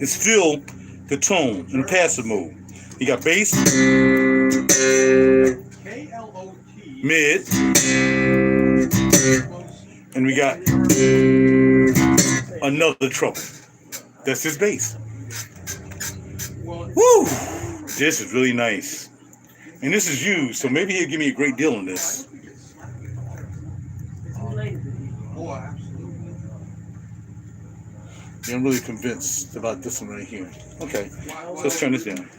it's still the tone in passive mode. You got bass, mid, and we got another treble. That's his bass. Woo! This is really nice. And this is used, so maybe he'll give me a great deal on this. Yeah, I'm really convinced about this one right here. Okay, so let's turn this down.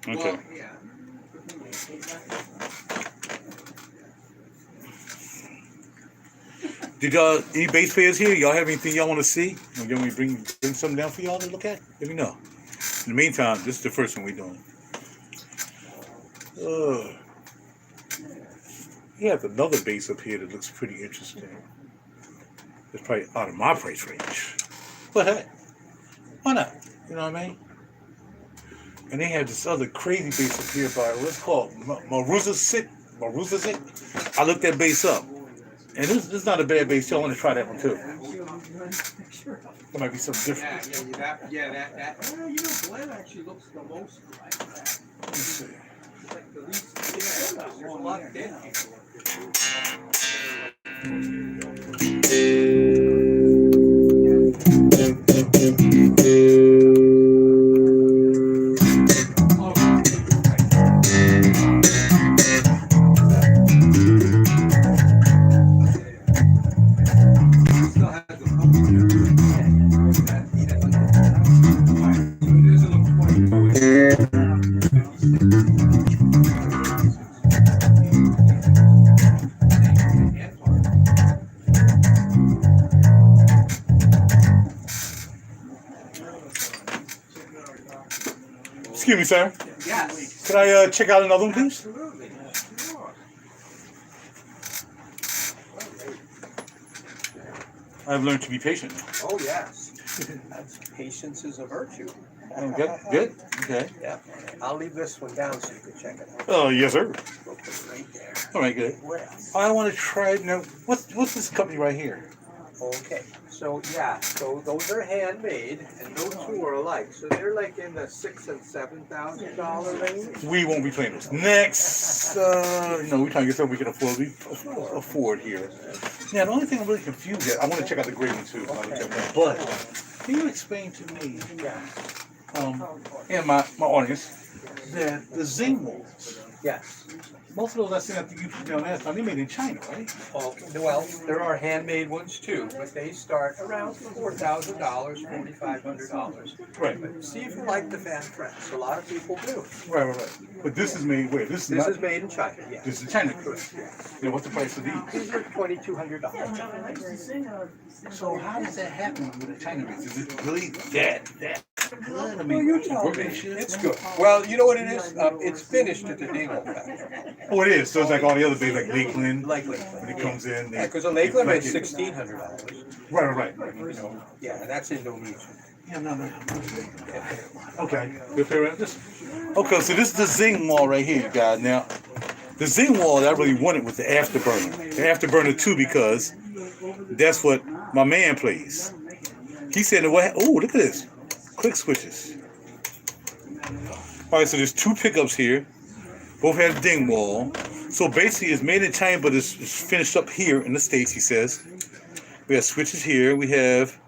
Okay. Did y'all, any bass players here? Y'all have anything y'all want to see? Or you want me to bring something down for y'all to look at? Let me know. In the meantime, this is the first one we're doing. He has another bass up here that looks pretty interesting. It's probably out of my price range. But hey, why not? You know what I mean? And they have this other crazy bass up here by, what's it called? MARUSZCZYK. I looked that bass up. And this is not a bad bass, so I want to try that one too. There might be something different. That. You know, Glenn actually looks the most like that. Let me see. Like the least, there's a lot of dead people. Excuse me, sir. Yes. Could I check out another one, please? Absolutely. Sure. I've learned to be patient. Oh, yes. Patience is a virtue. Okay, good. Okay. Yeah. I'll leave this one down so you can check it out. Oh, yes, sir. We'll put it right there. All right, good. Where else? I want to try now. What's this company right here? Okay, so yeah, so those are handmade, and those two are alike. So they're like in the $6,000 and $7,000 range. We won't be playing those. Next, no, we're trying to get something we can afford here. Yeah, the only thing I'm really confused at, I want to check out the gray one too. But can you explain to me, and my audience, that the Zingwalls, Yes. most of those I seen at the YouTube down last time, they made in China, right? Okay. Well, there are handmade ones too, but they start around $4,000, $4,500. Right. But see if you like the Van Frets. A lot of people do. Right. But this is made where? This Is made in China. Yeah. This is China. Yeah, what's the price of these? These are $2,200. So how does that happen with a China base? Is it really that good? I mean, It's good. Well, you know what it is? It's finished at the Dingle factory. Oh, it is. So it's like all the other bases, like Lakeland. Like When it comes in, yeah, because a Lakeland is $1,600. Right. Yeah, and that's Indonesian. Yeah, no. Okay, we'll play around this. Okay, so this is the Zingwall right here, guys. Now, the Zingwall that I really wanted was the Afterburner. The Afterburner 2 because that's what my man plays. He said, oh, look at this. Click switches. All right, so there's two pickups here. Both have Zingwall. So basically, it's made in China, but it's finished up here in the States, he says. We have switches here. We have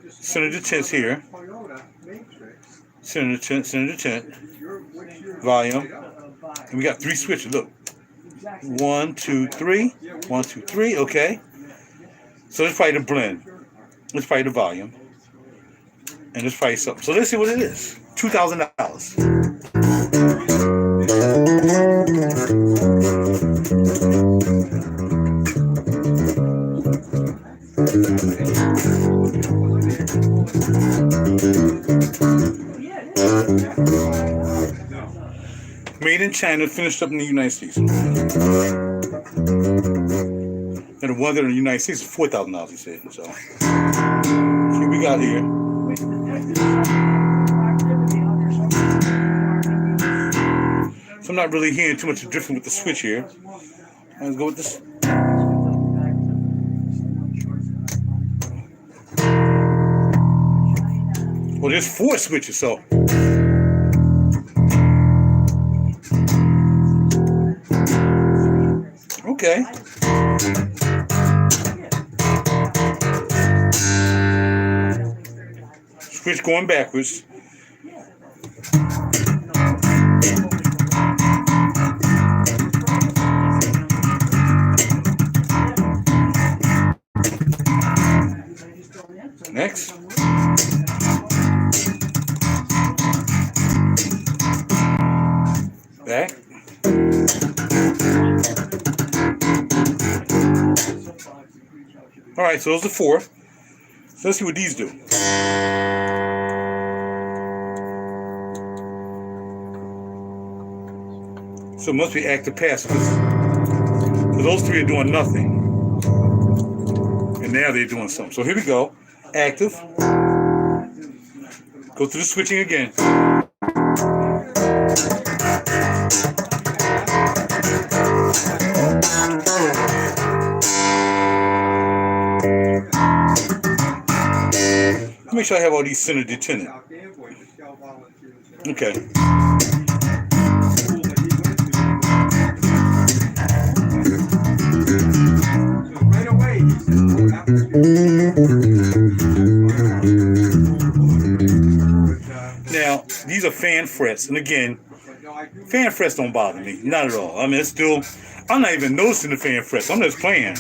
center detent here. Center detent. Volume. And we got three switches. Look. 1, 2, 3. 1, 2, 3. Okay. So let's probably the blend. Let's probably the volume. And let's probably something. So let's see what it is. $2,000. Made in China, finished up in the United States. And the one that in the United States is $4,000, he said. So, see what we got here. So I'm not really hearing too much different with the switch here. Let's go with this. Well, there's 4 switches, so. Okay. Switch going backwards. Next. Back. All right, so those are 4. So let's see what these do. So it must be active passive, because those 3 are doing nothing. And now they're doing something. So here we go. Active. Go through the switching again. Make sure I have all these centered detented. Okay. Now, these are fan frets, and again, fan frets don't bother me, not at all. I mean, it's still, I'm not even noticing the fan frets. I'm just playing.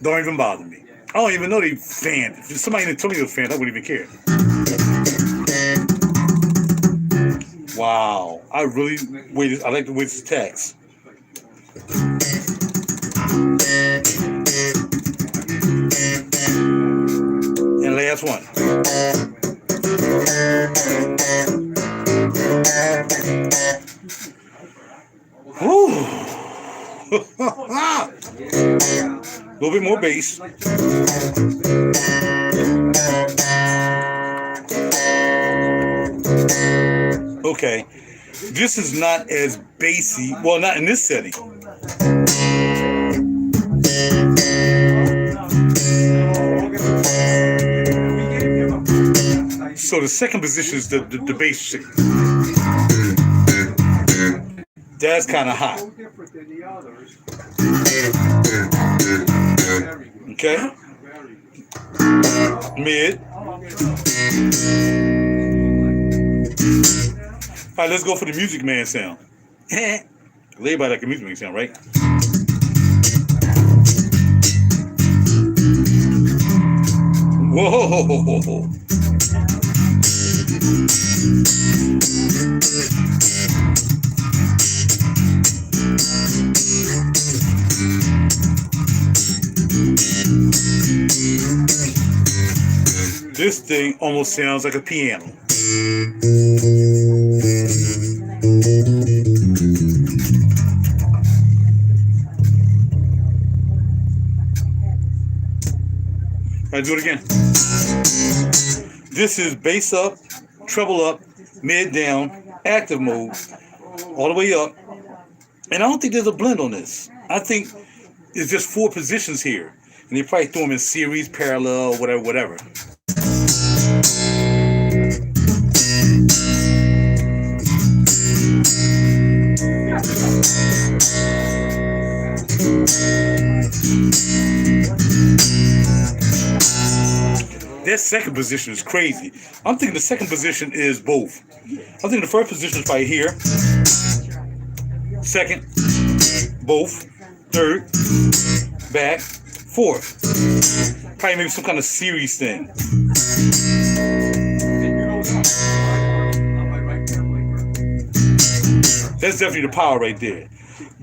Don't even bother me. I don't even know they fanned. If somebody didn't tell me they were fanned, I wouldn't even care. Wow, I really waited. I like the way this attacks. And last one. Whew. A little bit more bass. Okay, this is not as bassy. Well, not in this setting. So the second position is the bass shape. That's kind of hot. Okay. Mid. All right, let's go for the Music Man sound. Everybody like a Music Man sound, right? Whoa! This thing almost sounds like a piano. I do it again. This is bass up, treble up, mid down, active mode, all the way up. And I don't think there's a blend on this. I think it's just 4 positions here. And they probably throw them in series, parallel, whatever. That second position is crazy. I'm thinking the second position is both. I'm thinking the first position is right here. Second, both. Third, back, fourth. Probably maybe some kind of series thing. That's definitely the power right there.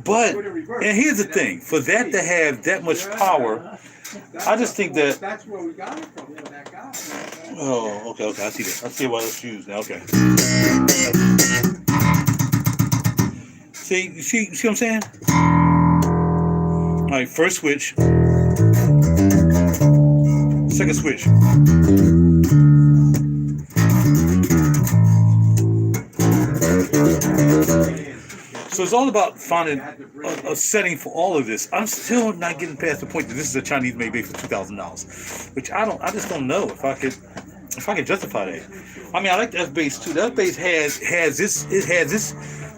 But, and here's the thing, for that to have that much power, I just think that. That's where we got it from that guy. Oh, okay. I see that. I see why it's used now. Okay. See what I'm saying? All right, first switch. Second switch. So it's all about finding a setting for all of this. I'm still not getting past the point that this is a Chinese made bass for $2,000, which I just don't know if I could justify that. I mean, I like the FBass too. The FBass has this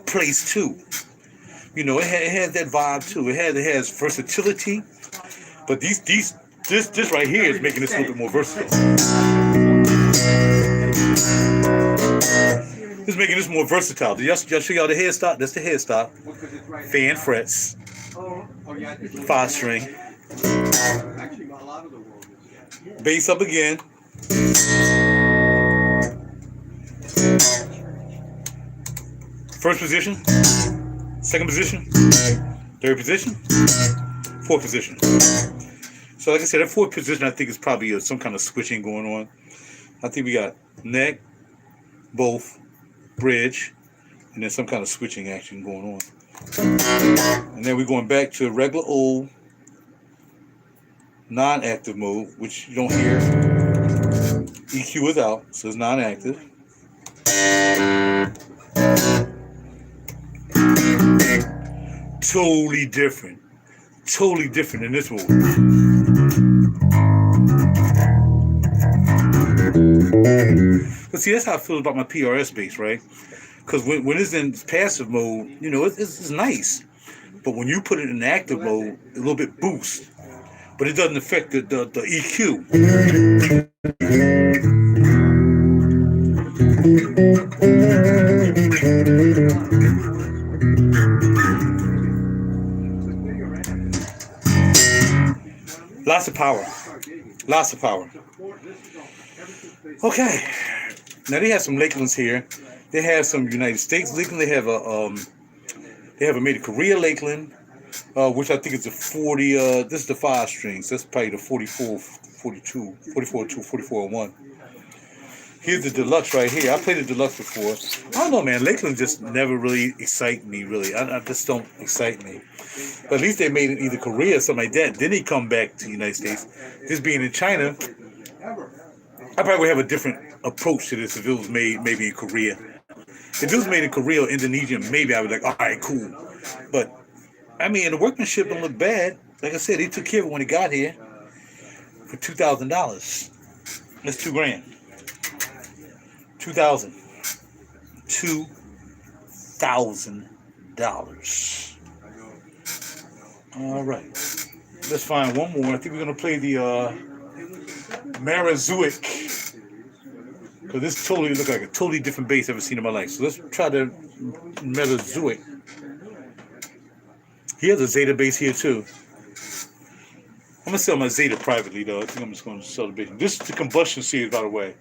place too. You know, it has that vibe too. It has versatility, but this right here is making this a little bit more versatile. This is making this more versatile. Did y'all show y'all the headstock? That's the headstock. Fan frets. 5-string. Bass up again. First position. Second position. Third position. Fourth position. So like I said, that fourth position I think is probably some kind of switching going on. I think we got neck, both, bridge, and then some kind of switching action going on. And then we're going back to regular old non-active mode, which you don't hear. EQ is out, so it's non-active. Totally different in this mode. But see, that's how I feel about my PRS bass, right? Because when it's in passive mode, you know, it's nice. But when you put it in active mode, a little bit boost. But it doesn't affect the EQ. Lots of power. Okay. Now they have some Lakelands here. They have some United States Lakeland. They have a made in Korea Lakeland, which I think is a 40. This is the 5 strings. That's probably the 44, 42, 44, 2, 44, 1. Here's the deluxe right here. I played the deluxe before. I don't know, man. Lakeland just never really excite me. Really, I just don't excite me. But at least they made it either Korea or something like that. Then they come back to the United States. This being in China, I probably would have a different approach to this if it was made maybe in Korea. If it was made in Korea or Indonesia, maybe I would be like, all right, cool. But I mean, the workmanship don't look bad. Like I said, they took care of it when it got here for $2,000. That's $2,000. $2,000. All right. Let's find one more. I think we're gonna play the MARUSZCZYK. Because this totally looks like a totally different bass I've ever seen in my life. So let's try the MARUSZCZYK. He has a Zeta bass here too. I'm gonna sell my Zeta privately though. I think I'm just gonna sell the bass. This is the Combustion series, by the way.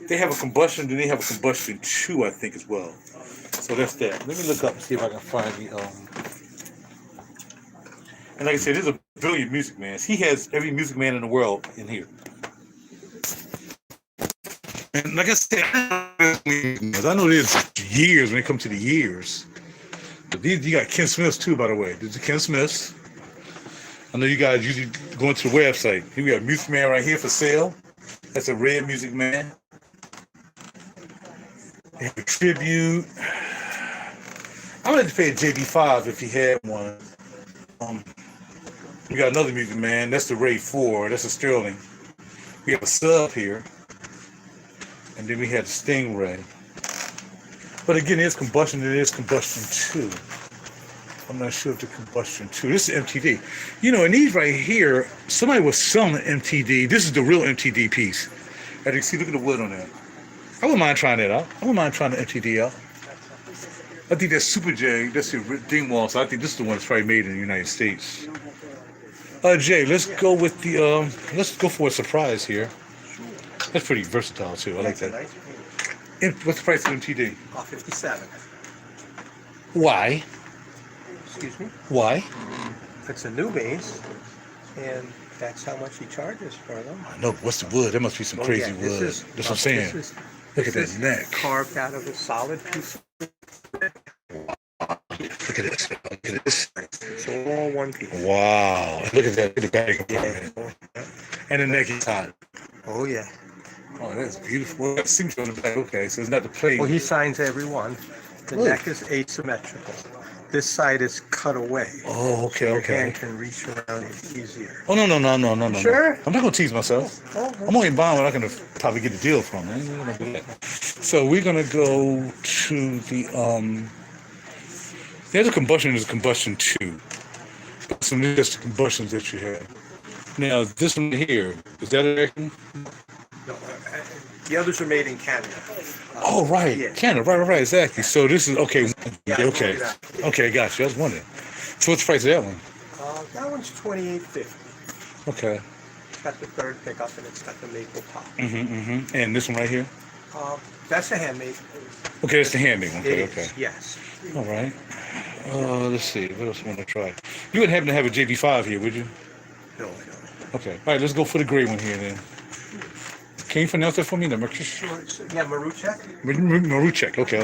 They have a Combustion, then they have a Combustion 2, I think, as well. So that's that. Let me look up and see if I can find the And like I said, this is a brilliant music man. He has every music man in the world in here. And like I said, I know there's years when it comes to the years. But these, you got Ken Smiths too, by the way. These are Ken Smiths. I know you guys usually go into the website. Here we got Music Man right here for sale. That's a red Music Man. They have a tribute. I would like to pay a JB5 if he had one. We got another Music Man. That's the RaJuR. That's a Sterling. We have a sub here. And then we had the Stingray. But again, there's Combustion. There is Combustion 2. I'm not sure if the Combustion 2. This is MTD. You know, and these right here, somebody was selling MTD. This is the real MTD piece. As you can see, look at the wood on that. I wouldn't mind trying that out. I wouldn't mind trying the MTD out. I think that's Super J. That's the Zingwall. So I think this is the one that's probably made in the United States. Jay, let's go with the let's go for a surprise here. That's pretty versatile too. I like that. What's the price of MTD? $57. Why? Excuse me? Why? It's a new bass, and That's how much he charges for them. I know. What's the wood? There must be some crazy wood. That's what I'm saying. Look at that neck. Carved out of a solid piece. Look at this. Look at this. It's all one piece. Wow. Look at that. Look at the bag compartment. And the neck is hot. Oh yeah. Oh, that's beautiful. That seems on the back. Okay, so it's not the plate. Well, he signs every one. The neck is asymmetrical. This side is cut away. Oh, okay, Your okay. hand can reach around it easier. Oh, no. Sure? I'm not going to tease myself. I'm only buying what I can probably get a deal from. So we're going to go to the, there's a Combustion, there's a Combustion 2. So there's the Combustions that you have. Now, this one here, is that American? No, the others are made in Canada. Oh, right. Yeah. Canada, right, exactly. So this is, okay, Yeah, okay. Okay, gotcha. I was wondering. So what's the price of that one? That one's $28.50. Okay. It's got the third pickup and it's got the maple top. And this one right here? That's a handmade. Okay, it's the handmade one. Okay, It is, okay. yes. All right. Let's see. What else I want to try? You wouldn't happen to have a JB-5 here, would you? No, I don't. Okay. All right, let's go for the gray one here then. Can you pronounce that for me? Yeah, MARUSZCZYK. MARUSZCZYK. Okay.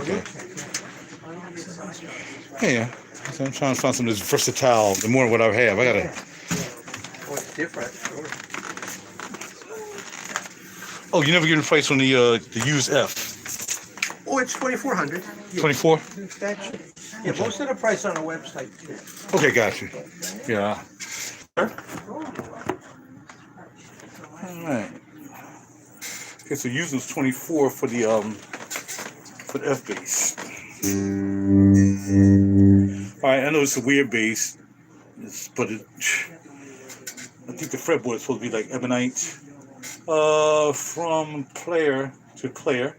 Yeah. So I'm trying to find something that's versatile, the more what I have. I gotta. Oh, it's different. Oh, you never get a price on the used F. Oh, it's $2,400. 24. Yeah, most of the price on the website too. Okay, got you. Yeah. All right. Okay, so using was 24 for the FBass. All right, I know it's a weird bass, but I think the fretboard is supposed to be like ebonite. From player to player,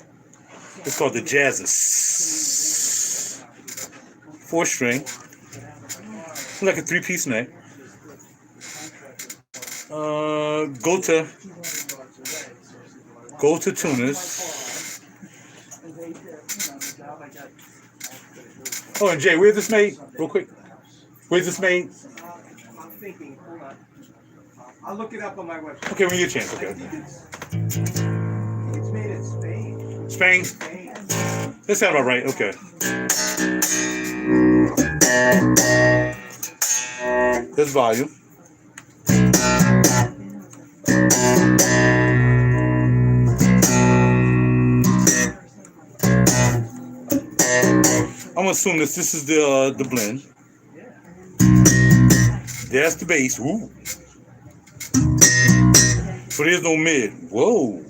it's called the Jazzus. 4-string, like a 3-piece neck. Go to tuners. Oh, and Jay, where's this made? Real quick. Where's this made? I'm thinking, hold on. I'll look it up on my website. Okay, when you get a chance. Okay. It's made in Spain. Spain? That sounds about right. Okay. There's volume. I'm gonna assume this is the blend. That's the bass. Ooh. So there's no mid. Whoa.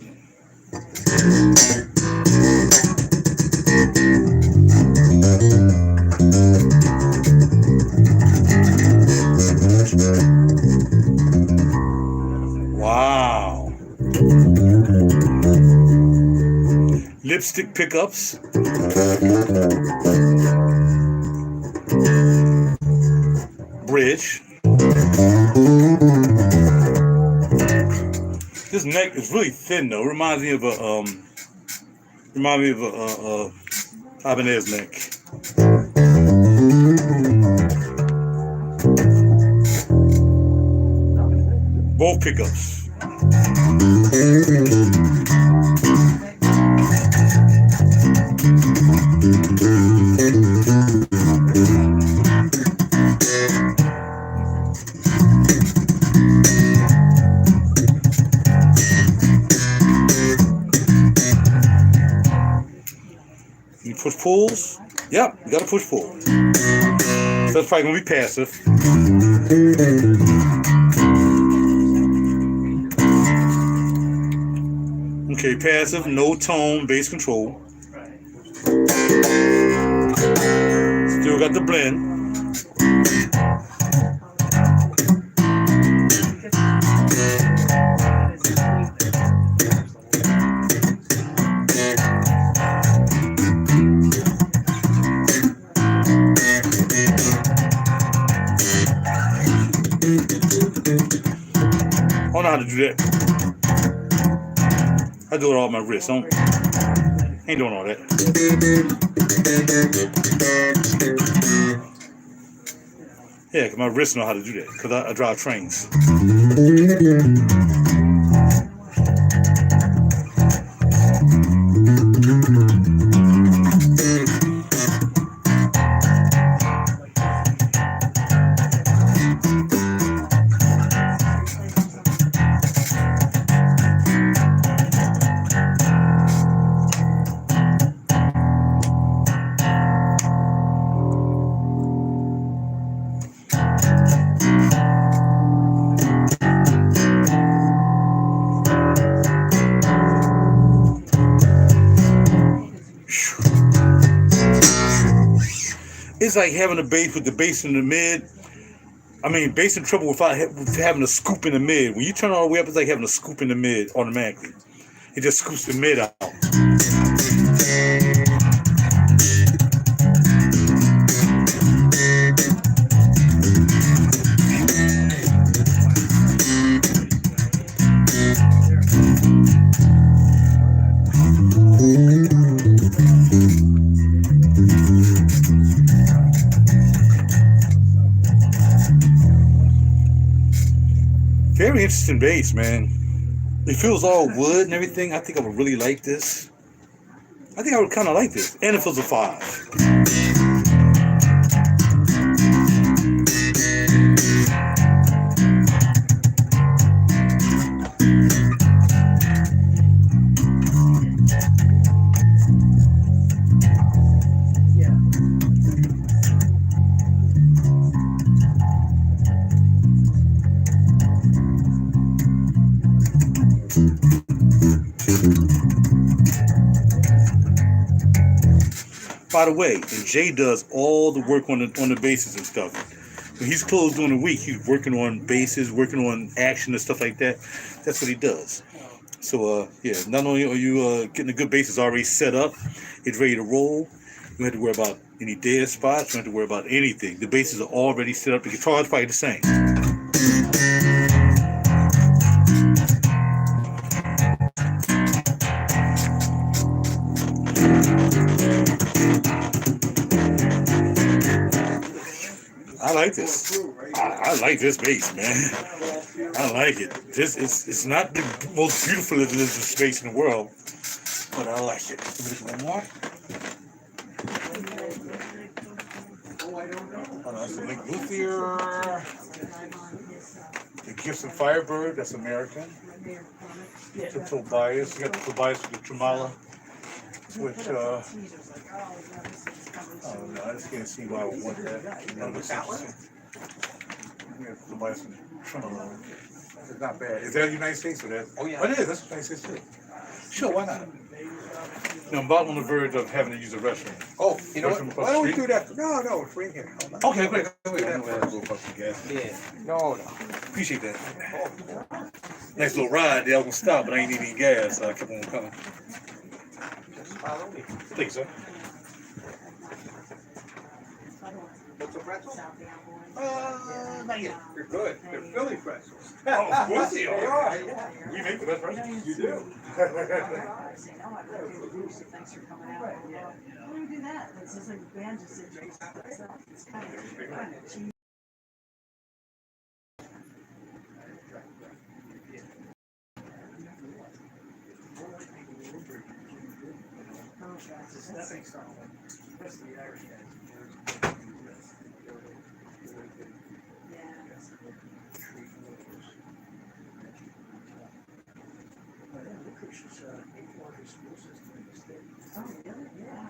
Wow. Lipstick pickups. Bridge. This neck is really thin though. It reminds me of a Ibanez neck. Both pickups. You push pulls? Yep, you gotta push pull. So that's probably gonna be passive. Okay, passive, no tone, bass control. Still got the blend. I don't know how to do that. I do it all with my wrist. Ain't doing all that. Yeah, 'cause my wrist know how to do that. 'Cause I drive trains. It's like having a bass with the bass in the mid. I mean, bass in trouble without having a scoop in the mid. When you turn all the way up, it's like having a scoop in the mid automatically. It just scoops the mid out. Very interesting bass, man. It feels all wood and everything. I think I would really like this. I think I would kind of like this. And it feels a 5. By the way, and Jay does all the work on the basses and stuff. When he's closed during the week, he's working on basses, working on action and stuff like that. That's what he does. So yeah, not only are you getting a good bass already set up, it's ready to roll. You don't have to worry about any dead spots. You don't have to worry about anything. The basses are already set up. The guitar is probably the same. I like this. I like this bass, man. I like it. It's not the most beautiful bass in the world, but I like it. One more. That's the Link Luthier. The Gibson Firebird. That's American. The Tobias. You got the Tobias with the tremolo, which oh no, I just can't see why I would want that. No, this is the Tobias with the tremolo. It's not bad. Is that the United States or that? Oh yeah. Oh, it is. That's the United States too. Sure, why not? No, I'm about on the verge of having to use a restroom. Oh, you know what? Why don't we do that? No, it's right here. Okay, great. Yeah. No. Appreciate that. Nice little ride. They all gonna stop, but I ain't need any gas, so I kept on coming. Just follow me. Thank you, sir. What's a pretzel? Not yet. You're good. They're Philly pretzels. Oh, of course they are. We make the best pretzels. You do. Thanks for coming out. Why do we do that? It's just like the band just said, it's kind of cheap. Stepping stone, especially the Irish guys. Oh, really? Yeah.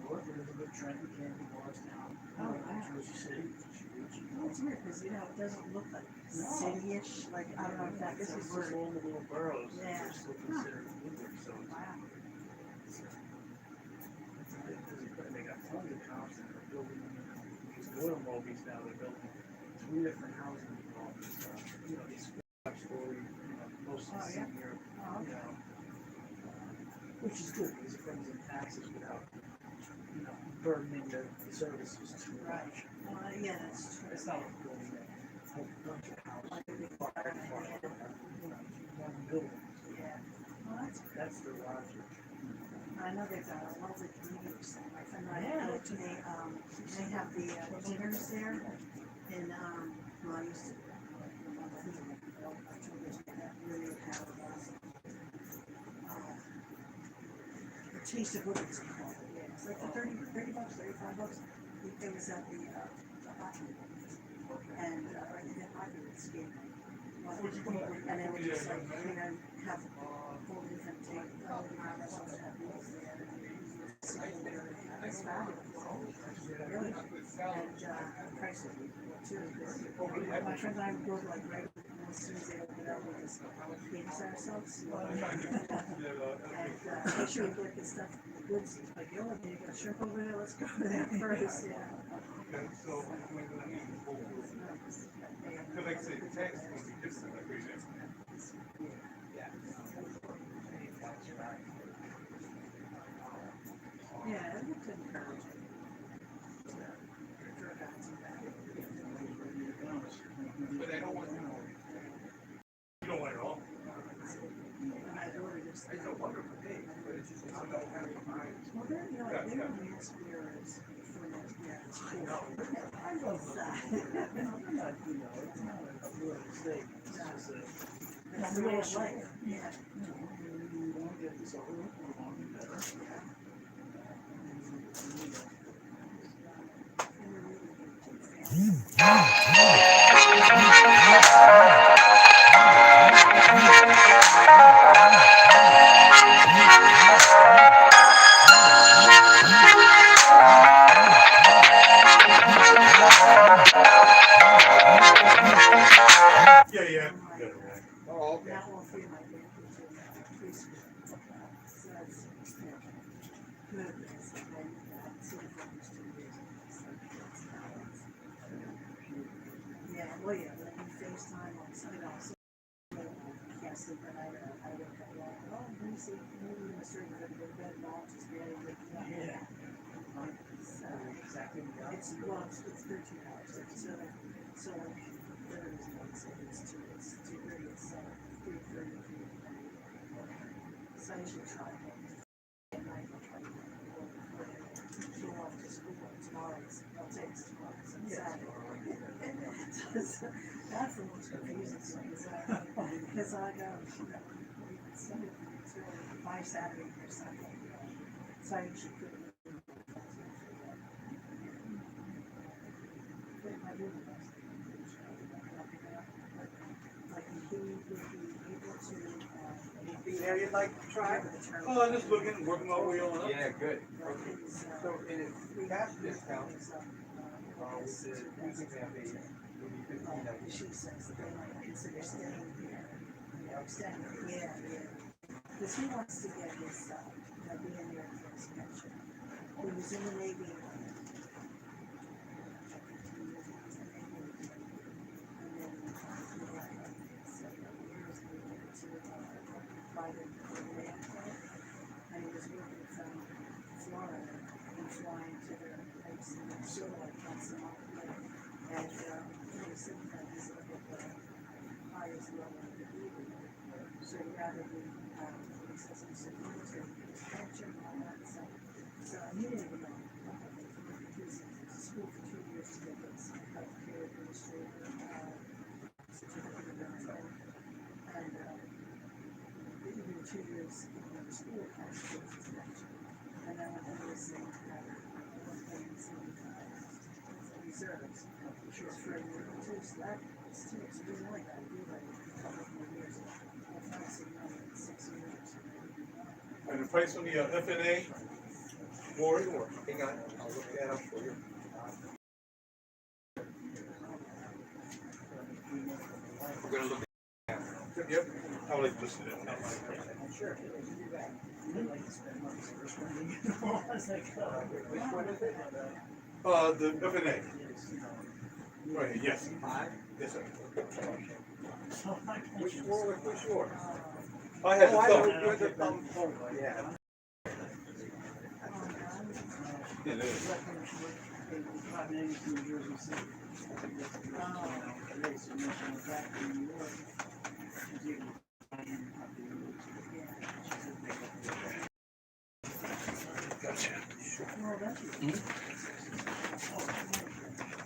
Well, it's weird because, it doesn't look like city-ish. Like, I don't know if that's a word. All the little boroughs Yeah. are still considered Woodward, so it's Wow. they got tons of comps and they're building these oil movies now. They're building 3 different housing developments. These 5-story, mostly senior, which is good because it brings in taxes without, burdening the services too much. Well, yeah, that's true. It's not like building a whole bunch of houses, one building. Yeah. Well, That's the logic. I know they've got one of the communities. My friend and I go to they have the dinners there, and I used to Taste of Woodward's called. Yeah, it's like the $30, $35. It was at the hockey, and right in that hockey skate. And then we just like, have all different tape, all different restaurants that have these there. It's fabulous. Really. And prices too. My friends and I would go to like right as soon as they open it up, we just babysit ourselves. And make sure we get this stuff, goods, like, you got shrimp over there, let's go there first, yeah. Okay, so like I say, the tax is going to be different, I appreciate it. Yeah, it looked encouraging. But I don't want to. You don't want it all. And my daughter just. It's a wonderful day, but it's just not that kind of mind. Well, they're, you know, like, they were mass bearers for next year. I love that. I'm not, you know, it's not a real mistake. It's just a. That's the way of life, yeah. You want to get this over with, you want to be better. Yeah. Oh, okay. Now all three of my grandkids are in preschool. So that's, yeah, good. And I've seen it for almost 2 years. So it's balance. Yeah, well, yeah, when you FaceTime on something else, I can't sleep at night, I wake up like, oh, let me see, maybe in the street, we're gonna go to bed, mom, just barely waking up. Yeah. So, Exactly. it's, well, it's 13 hours, so like, it's 2:30, it's 3:30. So I should try at night, I'll try to go off to school tomorrow, I'll take it tomorrow, so it's Saturday. So that's the most confusing thing, because I go, Sunday, by Saturday or Sunday, so I usually could. Anything there you'd like to try? Oh, I'm just looking, working my way on up. Yeah, good. Okay. So in a cash discount, with the using that maybe 15 of She says that they might consider staying here. Extending, yeah. Because he wants to get his, being there for his pension. He was in the Navy. And he was working from Florida and flying to the place in Minnesota once a month. And he was sitting there, he's like at the highest level of the evening. So rather than, he says, he's a military, his pension and all that stuff. So he didn't even know. He was to school for 2 years to get his healthcare administrator certificate of everything. And even 2 years in school kind of gets his pension. And then when he was saying one thing he's in reserves, which was for a year or two, so that was 2 years. He didn't only got to do like a couple more years. We'll find some money in 6 years. And the price on the FNA, Warwick. Hang on, I'll look that up for you. We're gonna look at Yep. I would like to listen to that. Sure. I'd like to spend money first when you get the laws, like, Which one is it? The FNA. Right, yes. Yes, sir. Which Warwick, which Warwick? I had Oh, I the know, thumb. you're the thumb phone, yeah. Yeah, there is. 590 New Jersey City. Today, so you mentioned the fact in New York. She's able to find him up Gotcha. Well, that's it.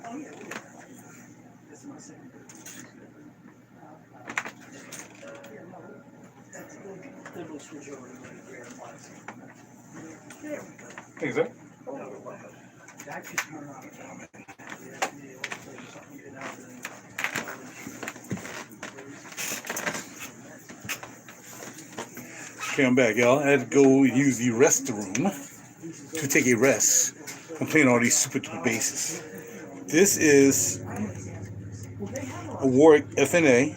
Oh, yeah. This is my second. Yeah, no, that's good. Then we'll switch over to Medicare and Plastic. Thanks, sir. That could turn on. Yeah, also something you could have Okay, I'm back, y'all. I had to go use the restroom to take a rest. I'm playing all these super duper basses. This is a Warwick FNA.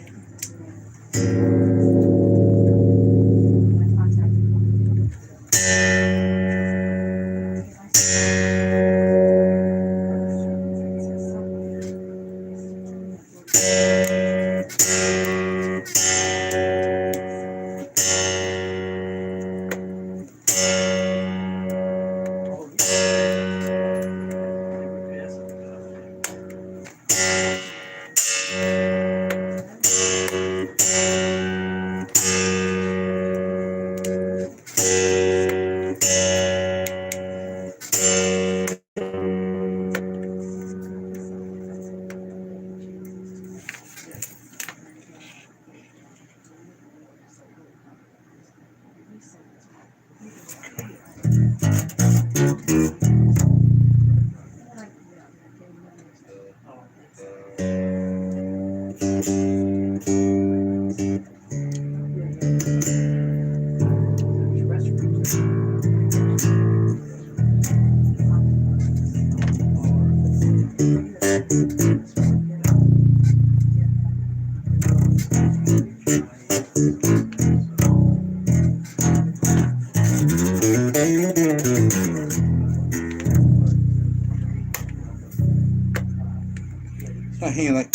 Not hanging like.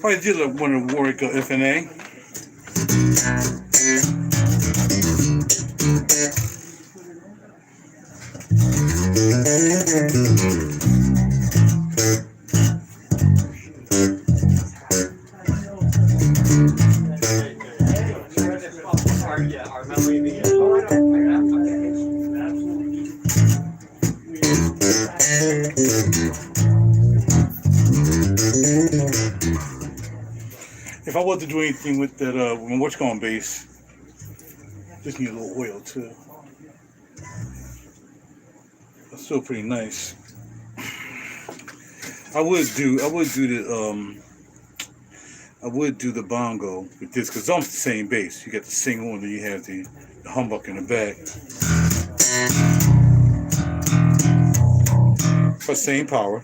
I did like one of Warwick FNA. If I was to do anything with that, what's called bass, just need a little oil too. That's still pretty nice. I would do the bongo with this because it's almost the same bass. You got the single and then you have the humbuck in the back. But same power.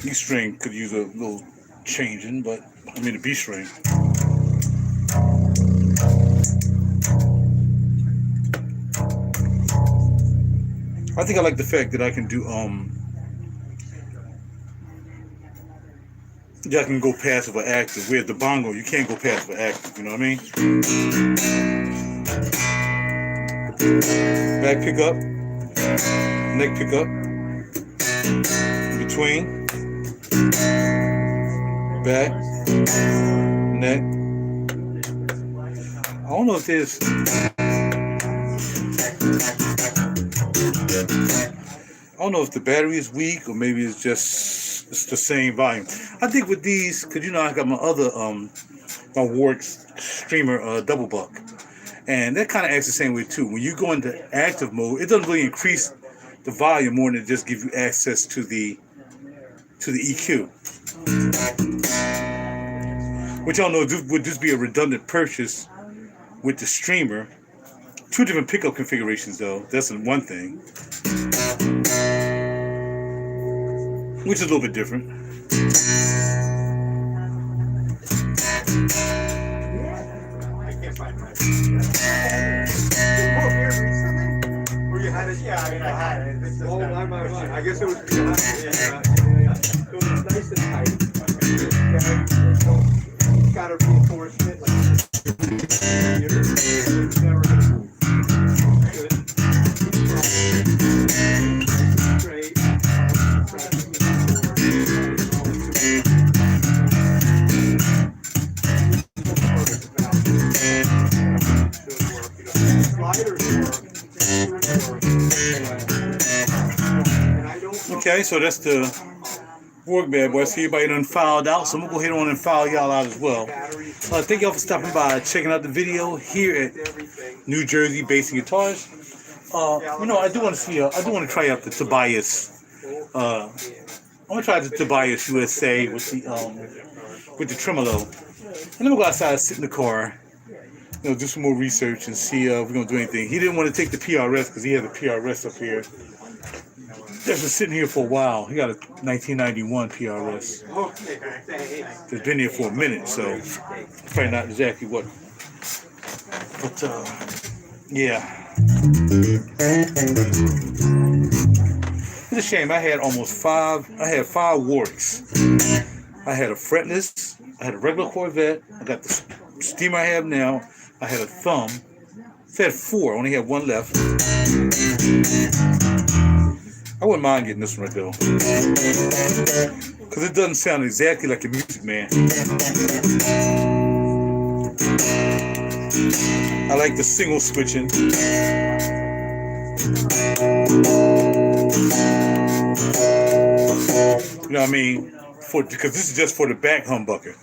E string could use a little changing, but I mean the B string. I think I like the fact that I can do yeah, I can go passive or active. Where the bongo you can't go passive or active, you know what I mean? Back pickup, neck pickup, in between. Back, neck. I don't know if there's. I don't know if the battery is weak or maybe it's the same volume. I think with these, cause you know I got my other my Warwick streamer double buck, and that kind of acts the same way too. When you go into active mode, it doesn't really increase the volume more than it just gives you access to the EQ. Which y'all know would just be a redundant purchase with the streamer. Two different pickup configurations though, that's one thing. Which is a little bit different. Where you had it? Yeah, I had it. Oh, my. I guess it was behind it. Yeah. So it was nice and tight. got a reinforcement like this. It's never gonna move. Good. Straight. Okay, so that's the work bad boy. See everybody done filed out, so I'm gonna go ahead on and file y'all out as well. Thank y'all for stopping by, checking out the video here at New Jersey Bass and Guitars. You know, I do want to try out the Tobias. I'm gonna try the Tobias USA with the tremolo. And then we'll go outside, sit in the car, you know, do some more research and see if we're gonna do anything. He didn't want to take the PRS because he has a PRS up here. That's been sitting here for a while. He got a 1991 PRS. It's been here for a minute, so probably not exactly what. But yeah, it's a shame. I had five Warwicks. I had a fretless. I had a regular Corvette. I got the steamer I have now. I had a thumb. I had 4. I only had 1 left. I wouldn't mind getting this one right though, because it doesn't sound exactly like a Music Man. I like the single switching. You know what I mean? Because this is just for the back humbucker,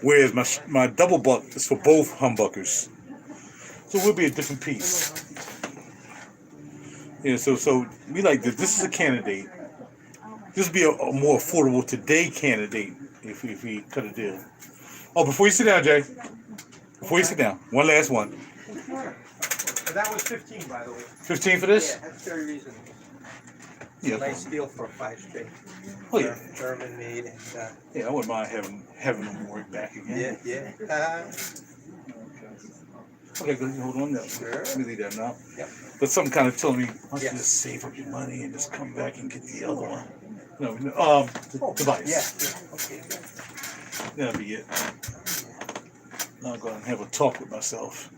whereas my double buck is for both humbuckers. So it will be a different piece. Yeah, so we like this. This is a candidate. This would be a more affordable today candidate if we cut a deal. Oh, before you sit down, Jay. Before you sit down, one last one. That was 15, by the way. 15 for this? Yeah, that's very reasonable. Yeah. Nice deal for a 5 string. Oh yeah. German made. And, yeah, I wouldn't mind having them work back again. Yeah. Okay, good. Hold on now. Sure. Let me leave that now. Yep. But something kind of told me, why don't you Yeah. just save up your money and just come back and get the other one? No, Tobias. Yeah. Okay. That'll be it. Now I'm going to have a talk with myself.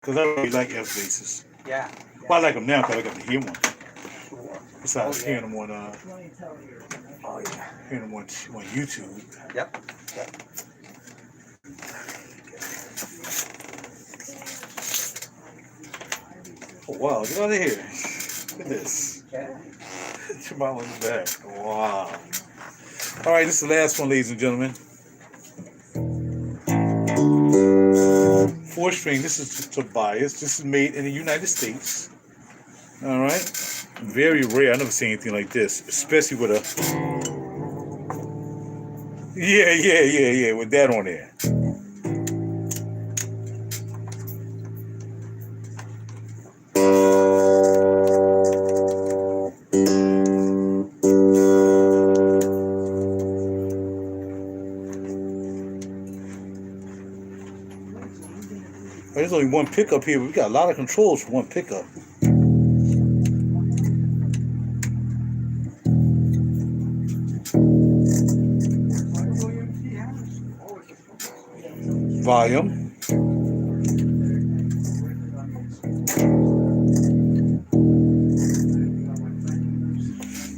Because I really like FBasses. Yeah. Well, I like them now because I got to hear one. Sure. Besides Oh, yeah. hearing them on, hearing them on YouTube. Yep. Oh, wow, get out of here. Look at this. Yeah. Your mom on the back. Wow. All right, this is the last one, ladies and gentlemen. 4-string. This is Tobias. This is made in the United States. All right. Very rare. I never seen anything like this, especially with a. Yeah. With that on there. There's only one pickup here, but we got a lot of controls for one pickup. Volume.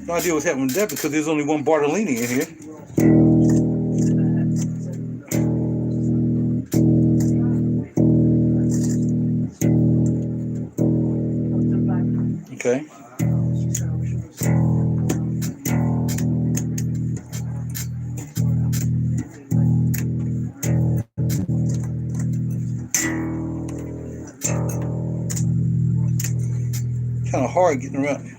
No idea what's happening with that because there's only one Bartolini in here. Okay. Kind of hard getting around here.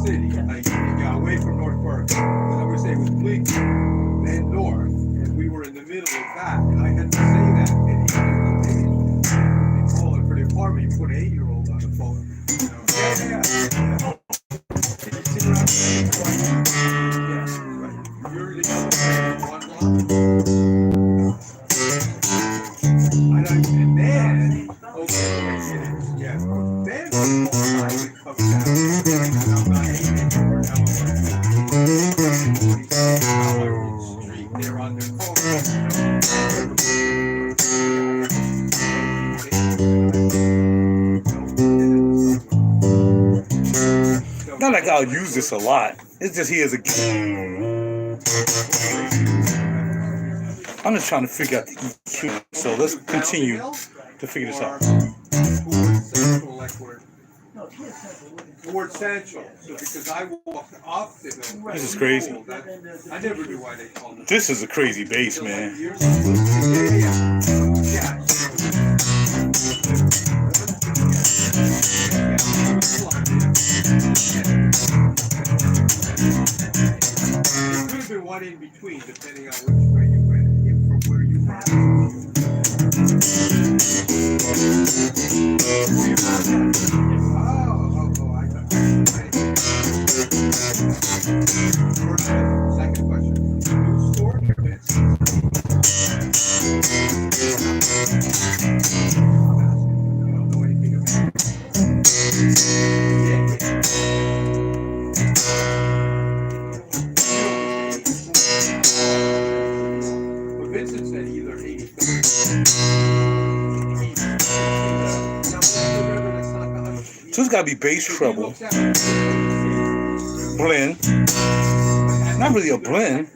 city, like away from North Park. I would say it was Bleak, then North, and we were in the middle of that. And I had to say that. And they call it for the apartment. You put an 8-year-old on the phone. You know, yeah. You're the one block. And then, okay, yeah. Then it comes down. And I'm not hating anymore. Now I'm street. They're on their phone. Not like I'll use this a lot. It's just here as a I'm just trying to figure out the EQ. So let's continue to figure this out. Ford Central. So because I walked off the hill. This is crazy. I never knew why they called it. This is a crazy bass, man. Yeah. There could have been one in between, depending on which way you went, from where you were. I got it. Second question. New store permits. I'm asking. You don't know anything about it. Yeah. But Vincent said either 83. So it's gotta be bass treble. Blend. Not really a blend.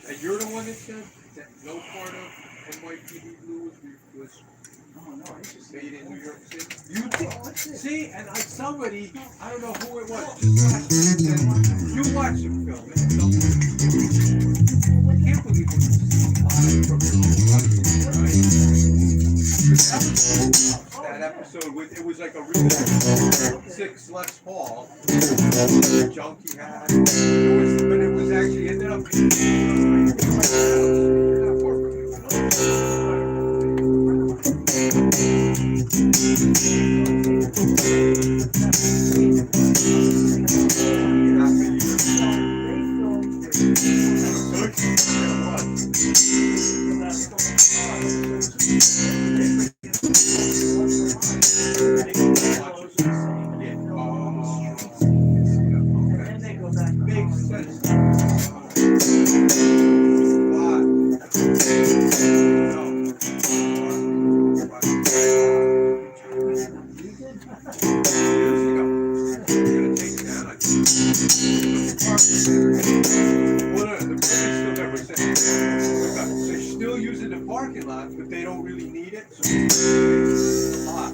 And you're the one that said that no part of NYPD Blue was made in New York City? You did. See, and somebody, I don't know who it was, just last week said, you watch the film, and I can't believe it was live from your own country, right? That episode, it was like a real 6 Les Paul, junk he had. But it was actually ended up being makes sense. They're still using the parking lot, but they don't really need it. So it's a lot.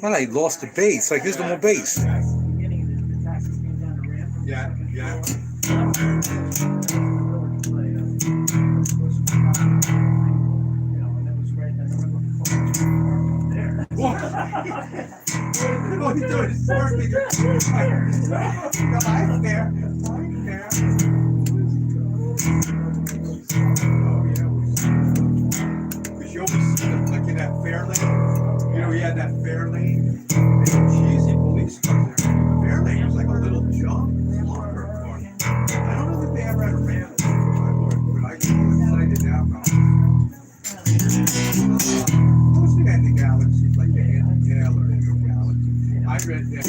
Well, I lost the bass. Like, there's no more bass. Yeah. What are you doing? It's working. I'm there. Because you always see them like in that fair lane. You know, he had that fair lane. And cheesy police cars there. The fair lane was like a little jump. Longer car. I don't know if they ever had a ramp. But I get excited now about it. Mostly at the Galaxy, like the Intel or the Galaxy. I read that.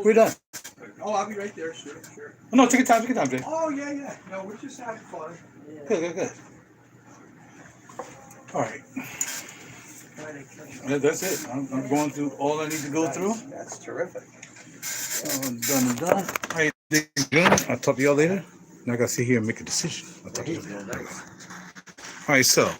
We're done. Oh, I'll be right there. Sure. Oh, no, take your time, Jay. Oh, yeah. No, we're just having fun. Good. All right. Yeah, that's it. I'm going through all I need to go through. That's terrific. Done. All right, ladies and gentlemen, I'll talk to y'all later. Now I got to sit here and make a decision. I'll talk to you later. All right, so